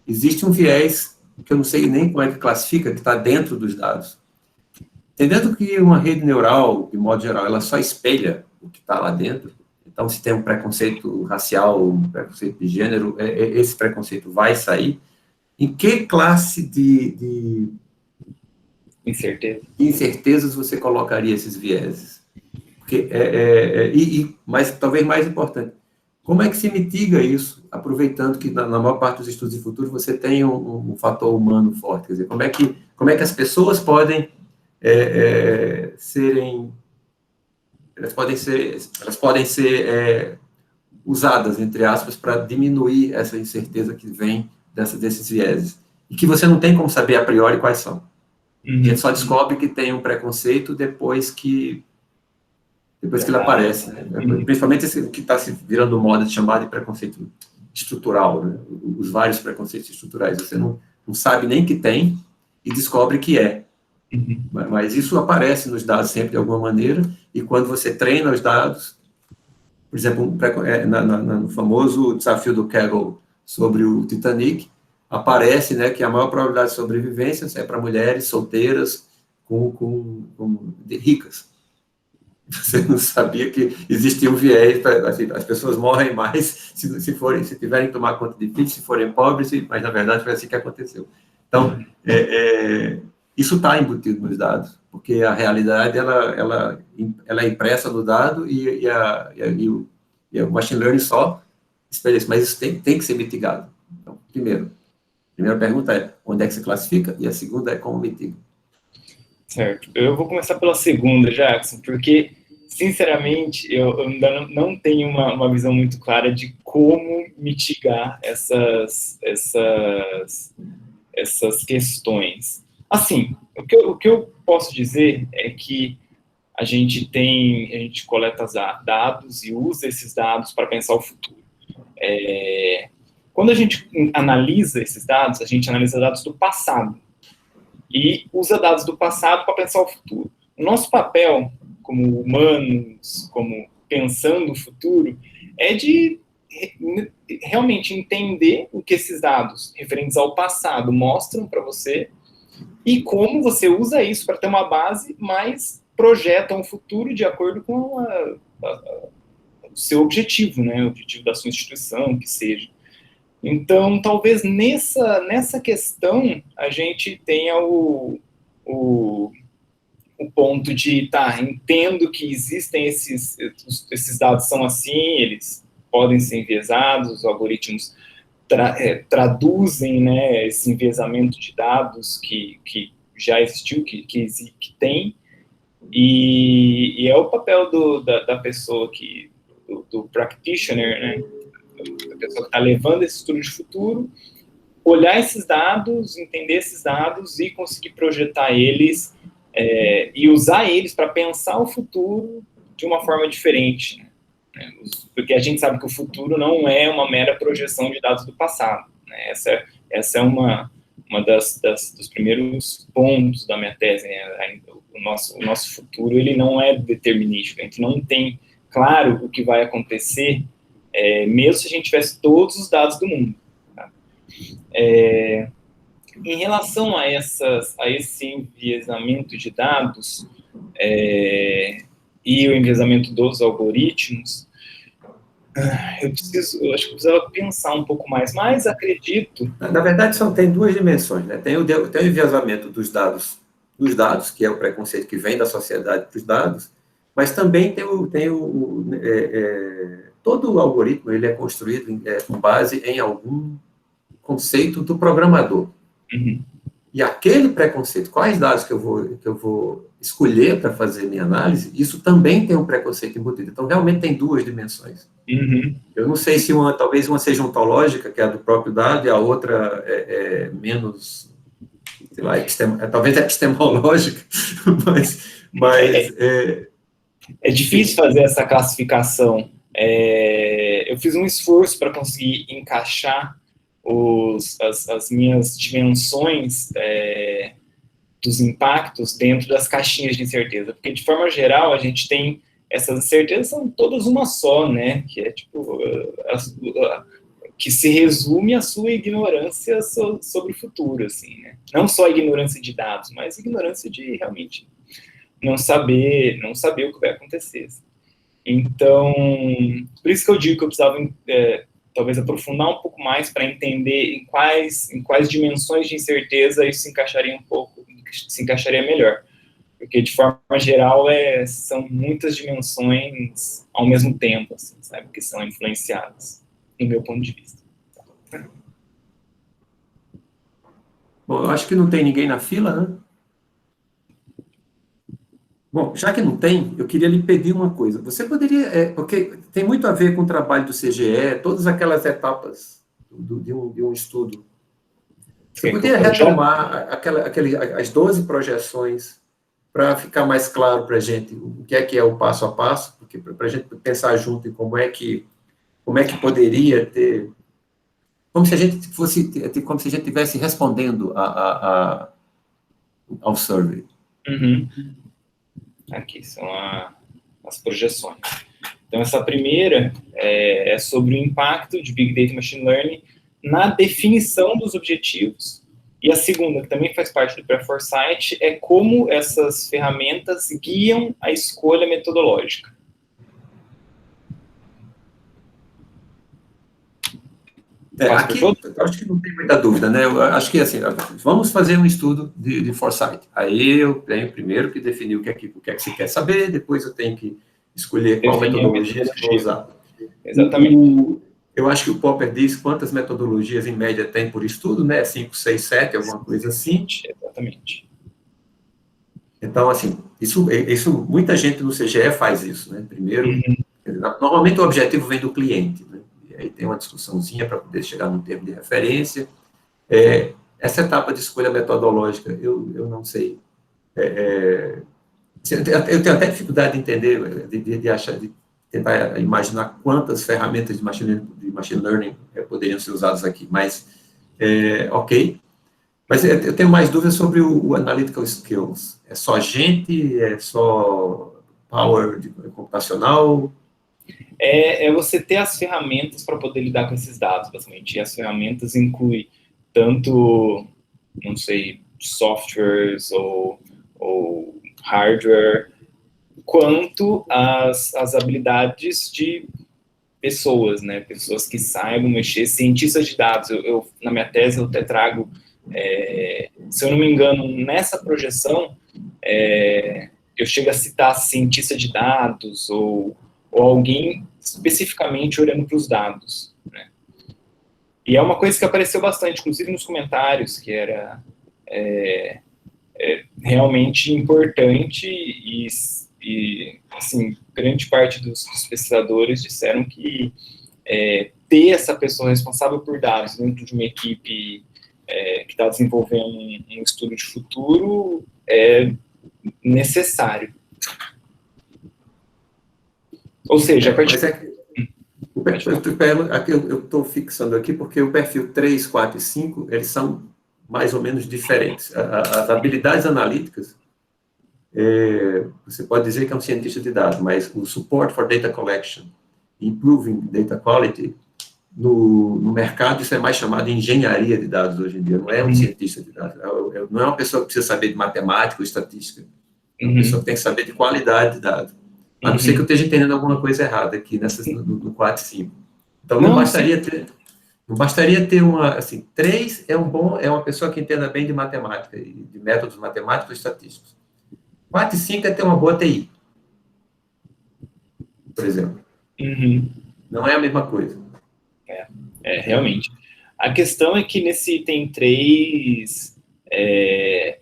existe um viés que eu não sei nem como é que classifica, que está dentro dos dados. Entendendo que uma rede neural, de modo geral, ela só espelha o que está lá dentro, então, se tem um preconceito racial, um preconceito de gênero, esse preconceito vai sair. Em que classe de incertezas você colocaria esses vieses? Porque, mas talvez mais importante, como é que se mitiga isso, aproveitando que na maior parte dos estudos de futuro você tem um fator humano forte? Quer dizer, como é que as pessoas podem elas podem ser usadas, entre aspas, para diminuir essa incerteza que vem desses vieses, e que você não tem como saber a priori quais são. A gente só descobre que tem um preconceito depois que ele aparece, né? Principalmente esse que está se virando moda de chamar de preconceito estrutural, né? Os vários preconceitos estruturais, você não sabe nem que tem e descobre que é. Mas isso aparece nos dados sempre de alguma maneira, e quando você treina os dados, por exemplo, no famoso desafio do Kaggle sobre o Titanic, aparece, né, que a maior probabilidade de sobrevivência é para mulheres solteiras ricas. Você não sabia que existia um viés, assim, as pessoas morrem mais se tiverem que tomar conta de filhos, se forem pobres, mas na verdade foi assim que aconteceu. Então, isso está embutido nos dados, porque a realidade ela é impressa no dado e o machine learning só espelha isso, mas isso tem que ser mitigado. Então, a primeira pergunta é onde é que se classifica, e a segunda é como mitiga. Certo. Eu vou começar pela segunda, Jackson, porque, sinceramente, eu ainda não tenho uma visão muito clara de como mitigar essas questões. Assim, o que eu posso dizer é que a gente coleta dados e usa esses dados para pensar o futuro. Quando a gente analisa esses dados, a gente analisa dados do passado e usa dados do passado para pensar o futuro. O nosso papel como humanos, como pensando o futuro, é de realmente entender o que esses dados referentes ao passado mostram para você e como você usa isso para ter uma base, mas projeta um futuro de acordo com o seu objetivo, né? O objetivo da sua instituição, que seja. Então, talvez nessa questão a gente tenha o ponto de, entendo que existem esses dados são assim, eles podem ser enviesados, os algoritmos traduzem, né, esse enviesamento de dados que já existiu, que tem, e é o papel da pessoa do practitioner, né, a pessoa que está levando esse estudo de futuro, olhar esses dados, entender esses dados e conseguir projetar eles e usar eles para pensar o futuro de uma forma diferente, né? Porque a gente sabe que o futuro não é uma mera projeção de dados do passado, né? Essa é uma dos primeiros pontos da minha tese, né? O nosso futuro, ele não é determinístico, a gente não tem claro o que vai acontecer, mesmo se a gente tivesse todos os dados do mundo. Tá? Em relação a esse enviesamento de dados e o enviesamento dos algoritmos, eu acho que eu precisava pensar um pouco mais, mas acredito... Na verdade, tem duas dimensões, né? Tem o enviesamento dos dados, que é o preconceito que vem da sociedade para os dados, mas também todo o algoritmo ele é construído com base em algum conceito do programador. Uhum. E aquele preconceito, quais dados que eu vou escolher para fazer minha análise, isso também tem um preconceito embutido. Então, realmente tem duas dimensões. Uhum. Eu não sei se talvez uma seja ontológica, que é a do próprio dado, e a outra é menos, sei lá, talvez epistemológica, mas é difícil fazer essa classificação. Eu fiz um esforço para conseguir encaixar as minhas dimensões dos impactos dentro das caixinhas de incerteza, porque de forma geral a gente tem essas incertezas são todas uma só, né, que é tipo que se resume à sua ignorância sobre o futuro, assim, né, não só a ignorância de dados, mas a ignorância de realmente não saber o que vai acontecer. Assim. Então, por isso que eu digo que eu precisava talvez aprofundar um pouco mais para entender em quais dimensões de incerteza isso se encaixaria melhor. Porque, de forma geral, são muitas dimensões ao mesmo tempo, assim, sabe, que são influenciadas, do meu ponto de vista. Bom, eu acho que não tem ninguém na fila, né? Bom, já que não tem, eu queria lhe pedir uma coisa. Você poderia, porque tem muito a ver com o trabalho do CGE, todas aquelas etapas de um estudo. Você poderia retomar as 12 projeções para ficar mais claro para a gente o que é o passo a passo, porque para a gente pensar junto em como é que poderia ter, como se a gente estivesse respondendo ao survey. Uhum. Aqui são as projeções. Então, essa primeira é sobre o impacto de Big Data e Machine Learning na definição dos objetivos. E a segunda, que também faz parte do Pré-Foresight, é como essas ferramentas guiam a escolha metodológica. Aqui, eu acho que não tem muita dúvida, né? Eu acho que, assim, vamos fazer um estudo de foresight. Aí eu tenho primeiro que definir o que é que você quer saber, depois eu tenho que escolher qual metodologia eu vou usar. Exatamente. Eu acho que o Popper diz quantas metodologias, em média, tem por estudo, né? 5, 6, 7, alguma coisa assim. Exatamente. Então, assim, isso muita gente no CGE faz isso, né? Primeiro, normalmente o objetivo vem do cliente, né? E aí tem uma discussãozinha para poder chegar num termo de referência. Essa etapa de escolha metodológica, eu não sei. Eu tenho até dificuldade de entender, de tentar imaginar quantas ferramentas de machine learning poderiam ser usadas aqui, mas, ok. Mas eu tenho mais dúvidas sobre o analytical skills. É só gente? É só power computacional? É você ter as ferramentas para poder lidar com esses dados, basicamente. E as ferramentas incluem tanto, não sei, softwares ou hardware, quanto as habilidades de pessoas, né? Pessoas que saibam mexer, cientistas de dados. Na minha tese, eu até trago, se eu não me engano, nessa projeção, eu chego a citar cientista de dados ou alguém especificamente olhando para os dados, né? E é uma coisa que apareceu bastante, inclusive nos comentários, que era realmente importante e, assim, grande parte dos pesquisadores disseram que ter essa pessoa responsável por dados dentro de uma equipe que está desenvolvendo um estudo de futuro é necessário. Ou seja, a partir... eu estou fixando aqui porque o perfil 3, 4 e 5, eles são mais ou menos diferentes. As habilidades analíticas, você pode dizer que é um cientista de dados, mas o support for data collection, improving data quality, no mercado isso é mais chamado de engenharia de dados hoje em dia, não é um cientista de dados, não é uma pessoa que precisa saber de matemática ou estatística, é uma pessoa que tem que saber de qualidade de dados. A não ser que eu esteja entendendo alguma coisa errada aqui no 4 e 5. Então, não bastaria ter uma, assim, 3 é uma pessoa que entenda bem de matemática, e de métodos matemáticos e estatísticos. 4 e 5 é ter uma boa TI, por exemplo. Não é a mesma coisa. Realmente. A questão é que nesse item 3,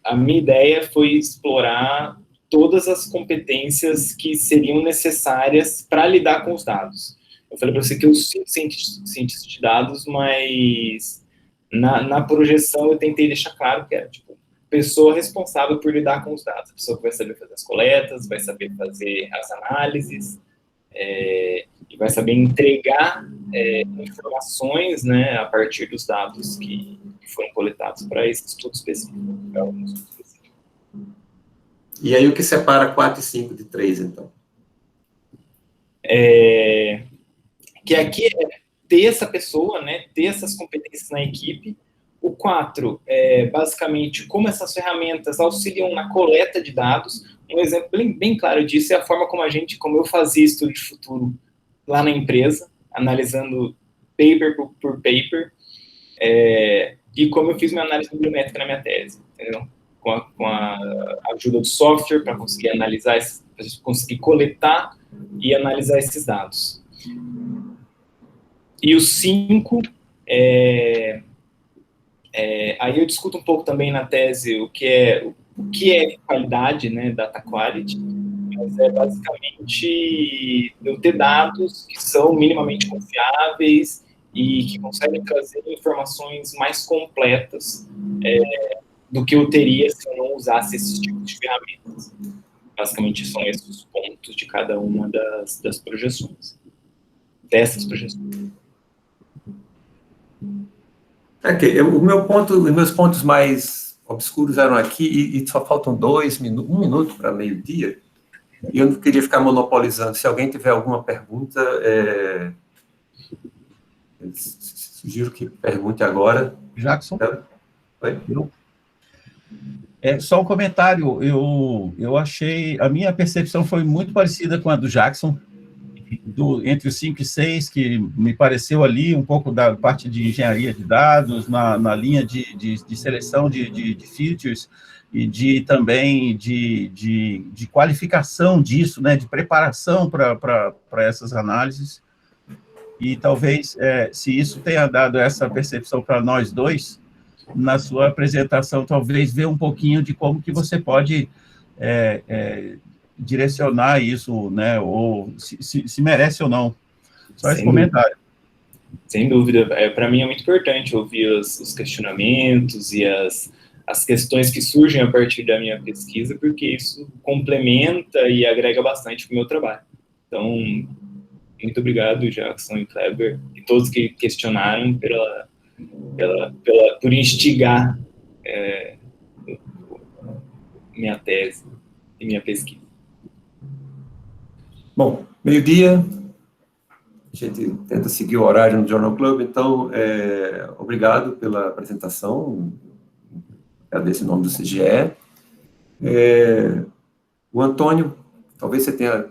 a minha ideia foi explorar todas as competências que seriam necessárias para lidar com os dados. Eu falei para você que eu sou cientista de dados, mas na projeção eu tentei deixar claro que era, tipo, pessoa responsável por lidar com os dados. A pessoa que vai saber fazer as coletas, vai saber fazer as análises, e vai saber entregar informações, né, a partir dos dados que foram coletados para esse estudo específico. E aí o que separa 4 e 5 de 3, então? Que aqui é ter essa pessoa, né, ter essas competências na equipe. O 4 é basicamente como essas ferramentas auxiliam na coleta de dados. Um exemplo bem claro disso é a forma como eu fazia estudo de futuro lá na empresa, analisando paper por paper, e como eu fiz minha análise bibliométrica na minha tese, entendeu? Com a ajuda do software para conseguir analisar, para conseguir coletar e analisar esses dados. E o 5, aí eu discuto um pouco também na tese o que é qualidade, né, data quality, mas é basicamente eu ter dados que são minimamente confiáveis e que conseguem trazer informações mais completas do que eu teria se eu não usasse esses tipos de ferramentas. Basicamente, são esses os pontos de cada uma das projeções. Dessas projeções. Os meus pontos mais obscuros eram aqui e só faltam 1 minuto para meio-dia. E eu não queria ficar monopolizando. Se alguém tiver alguma pergunta, sugiro que pergunte agora. Jackson? Oi? Só um comentário. Eu achei... A minha percepção foi muito parecida com a do Jackson, entre os 5 e 6, que me pareceu ali um pouco da parte de engenharia de dados, na linha de seleção de features, e também de qualificação disso, né, de preparação para essas análises. E talvez, se isso tenha dado essa percepção para nós dois, na sua apresentação, talvez ver um pouquinho de como que você pode direcionar isso, né, ou se merece ou não. Só esse comentário. Sem dúvida. Para mim é muito importante ouvir os questionamentos e as questões que surgem a partir da minha pesquisa, porque isso complementa e agrega bastante para o meu trabalho. Então, muito obrigado, Jackson e Kleber, e todos que questionaram por instigar minha tese e minha pesquisa. Bom, meio-dia, a gente tenta seguir o horário no Journal Club, então, obrigado pela apresentação, agradeço em nome do CGE. O Antônio, talvez você tenha...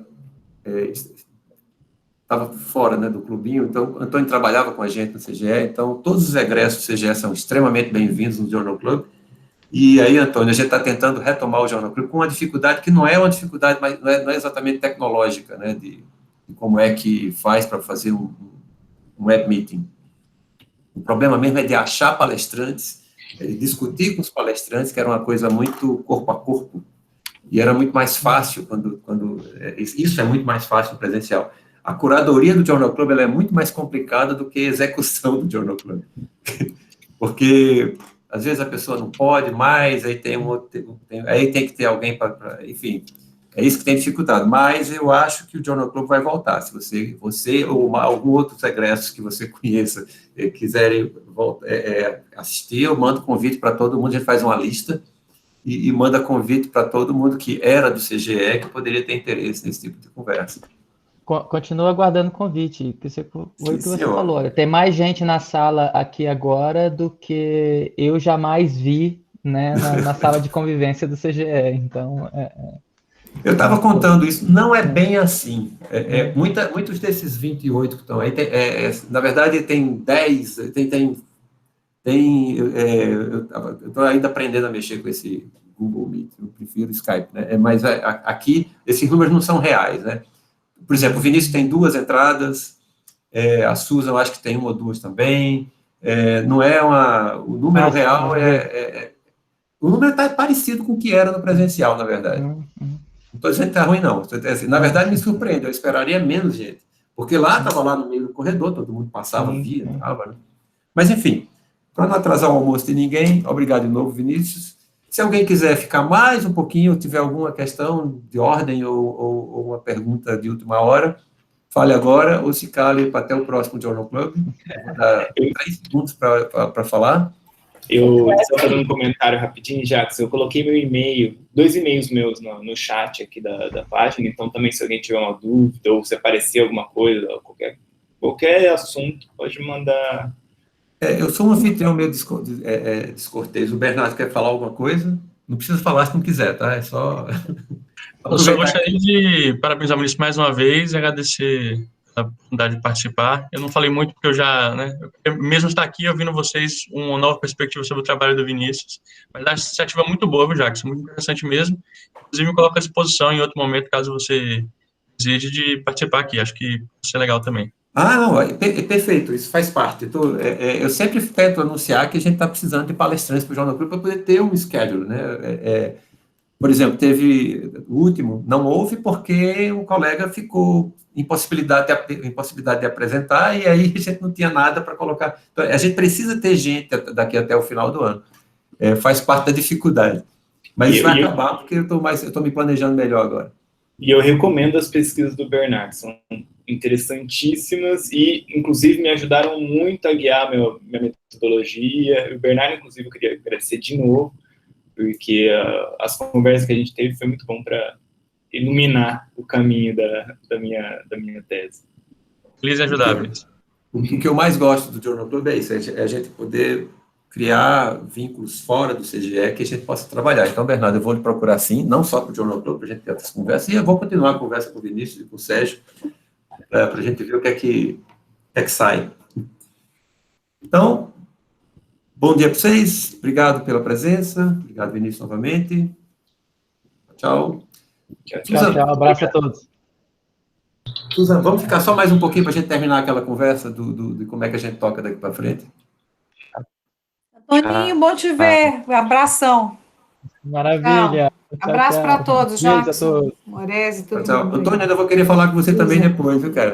estava fora, né, do clubinho, então, o Antônio trabalhava com a gente no CGE, então, todos os egressos do CGE são extremamente bem-vindos no Journal Club, e aí, Antônio, a gente está tentando retomar o Journal Club com uma dificuldade que não é uma dificuldade, mas não é exatamente tecnológica, né, de como é que faz para fazer um web meeting. O problema mesmo é de achar palestrantes, discutir com os palestrantes, que era uma coisa muito corpo a corpo, e era muito mais fácil isso é muito mais fácil no presencial. A curadoria do Journal Club ela é muito mais complicada do que a execução do Journal Club. Porque, às vezes, a pessoa não pode mais, aí aí tem que ter alguém para... Enfim, é isso que tem dificultado. Mas eu acho que o Journal Club vai voltar. Se você ou algum outro egresso que você conheça quiserem assistir, eu mando convite para todo mundo, a gente faz uma lista e manda convite para todo mundo que era do CGE, que poderia ter interesse nesse tipo de conversa. Continua aguardando o convite, que você falou. Tem mais gente na sala aqui agora do que eu jamais vi, né, na sala de convivência do CGE. Então, eu estava contando isso, não é bem assim. Muitos desses 28 que estão aí, na verdade, tem 10, eu estou ainda aprendendo a mexer com esse Google Meet, eu prefiro o Skype, né? Mas aqui, esses números não são reais, né? Por exemplo, o Vinícius tem 2 entradas, a Susan eu acho que tem 1 ou 2 também, não é o número real o número está parecido com o que era no presencial, na verdade. Não estou dizendo que está ruim, não. Na verdade, me surpreende, eu esperaria menos gente, porque lá, estava lá no meio do corredor, todo mundo passava, via, entrava, né? Mas, enfim, para não atrasar o almoço de ninguém, obrigado de novo, Vinícius. Se alguém quiser ficar mais um pouquinho, tiver alguma questão de ordem ou uma pergunta de última hora, fale agora ou se cale para até o próximo Journal Club. Vou dar 3 segundos para falar. Eu só fazer um comentário rapidinho, Jackson. Eu coloquei meu e-mail, 2 e-mails meus no chat aqui da página, então também se alguém tiver uma dúvida ou se aparecer alguma coisa, qualquer assunto, pode mandar. Eu sou um anfitrião meio descortês. O Bernardo quer falar alguma coisa? Não precisa falar se não quiser, tá? É só... Eu só gostaria de parabenizar o Vinícius mais uma vez e agradecer a oportunidade de participar. Eu não falei muito porque eu já, né, mesmo estar aqui ouvindo vocês, uma nova perspectiva sobre o trabalho do Vinícius, mas acho a iniciativa muito boa, viu, Jackson? Muito interessante mesmo. Inclusive, me coloco à disposição em outro momento, caso você deseje de participar aqui. Acho que vai ser legal também. Não, perfeito, isso faz parte. Eu sempre tento anunciar que a gente está precisando de palestrantes para o Journal Club para poder ter um schedule, né? Por exemplo, teve o último, não houve porque um colega ficou impossibilidade de apresentar e aí a gente não tinha nada para colocar. Então, a gente precisa ter gente daqui até o final do ano. Faz parte da dificuldade. Mas isso vai acabar porque eu estou me planejando melhor agora. E eu recomendo as pesquisas do Bernard, são interessantíssimas e, inclusive, me ajudaram muito a guiar minha metodologia. O Bernard, inclusive, eu queria agradecer de novo, porque as conversas que a gente teve foi muito bom para iluminar o caminho da minha tese. Feliz em ajudar, Vinícius. O que eu mais gosto do Journal Club é isso, é a gente poder criar vínculos fora do CGE que a gente possa trabalhar. Então, Bernardo, eu vou lhe procurar sim, não só para o Journal Club, para a gente ter outras conversas, e eu vou continuar a conversa com o Vinícius e com o Sérgio, para a gente ver o que é que sai. Então, bom dia para vocês, obrigado pela presença, obrigado, Vinícius, novamente. Tchau. Tchau, abraço a todos. Suzana, vamos ficar só mais um pouquinho para a gente terminar aquela conversa de como é que a gente toca daqui para frente? Toninho, bom te ver. Abração. Maravilha. Tchau. Abraço para todos, Beijo a Jackson, todos. Morese, todo Tchau. mundo. Antônio, ainda vou querer falar com você também depois, viu, cara?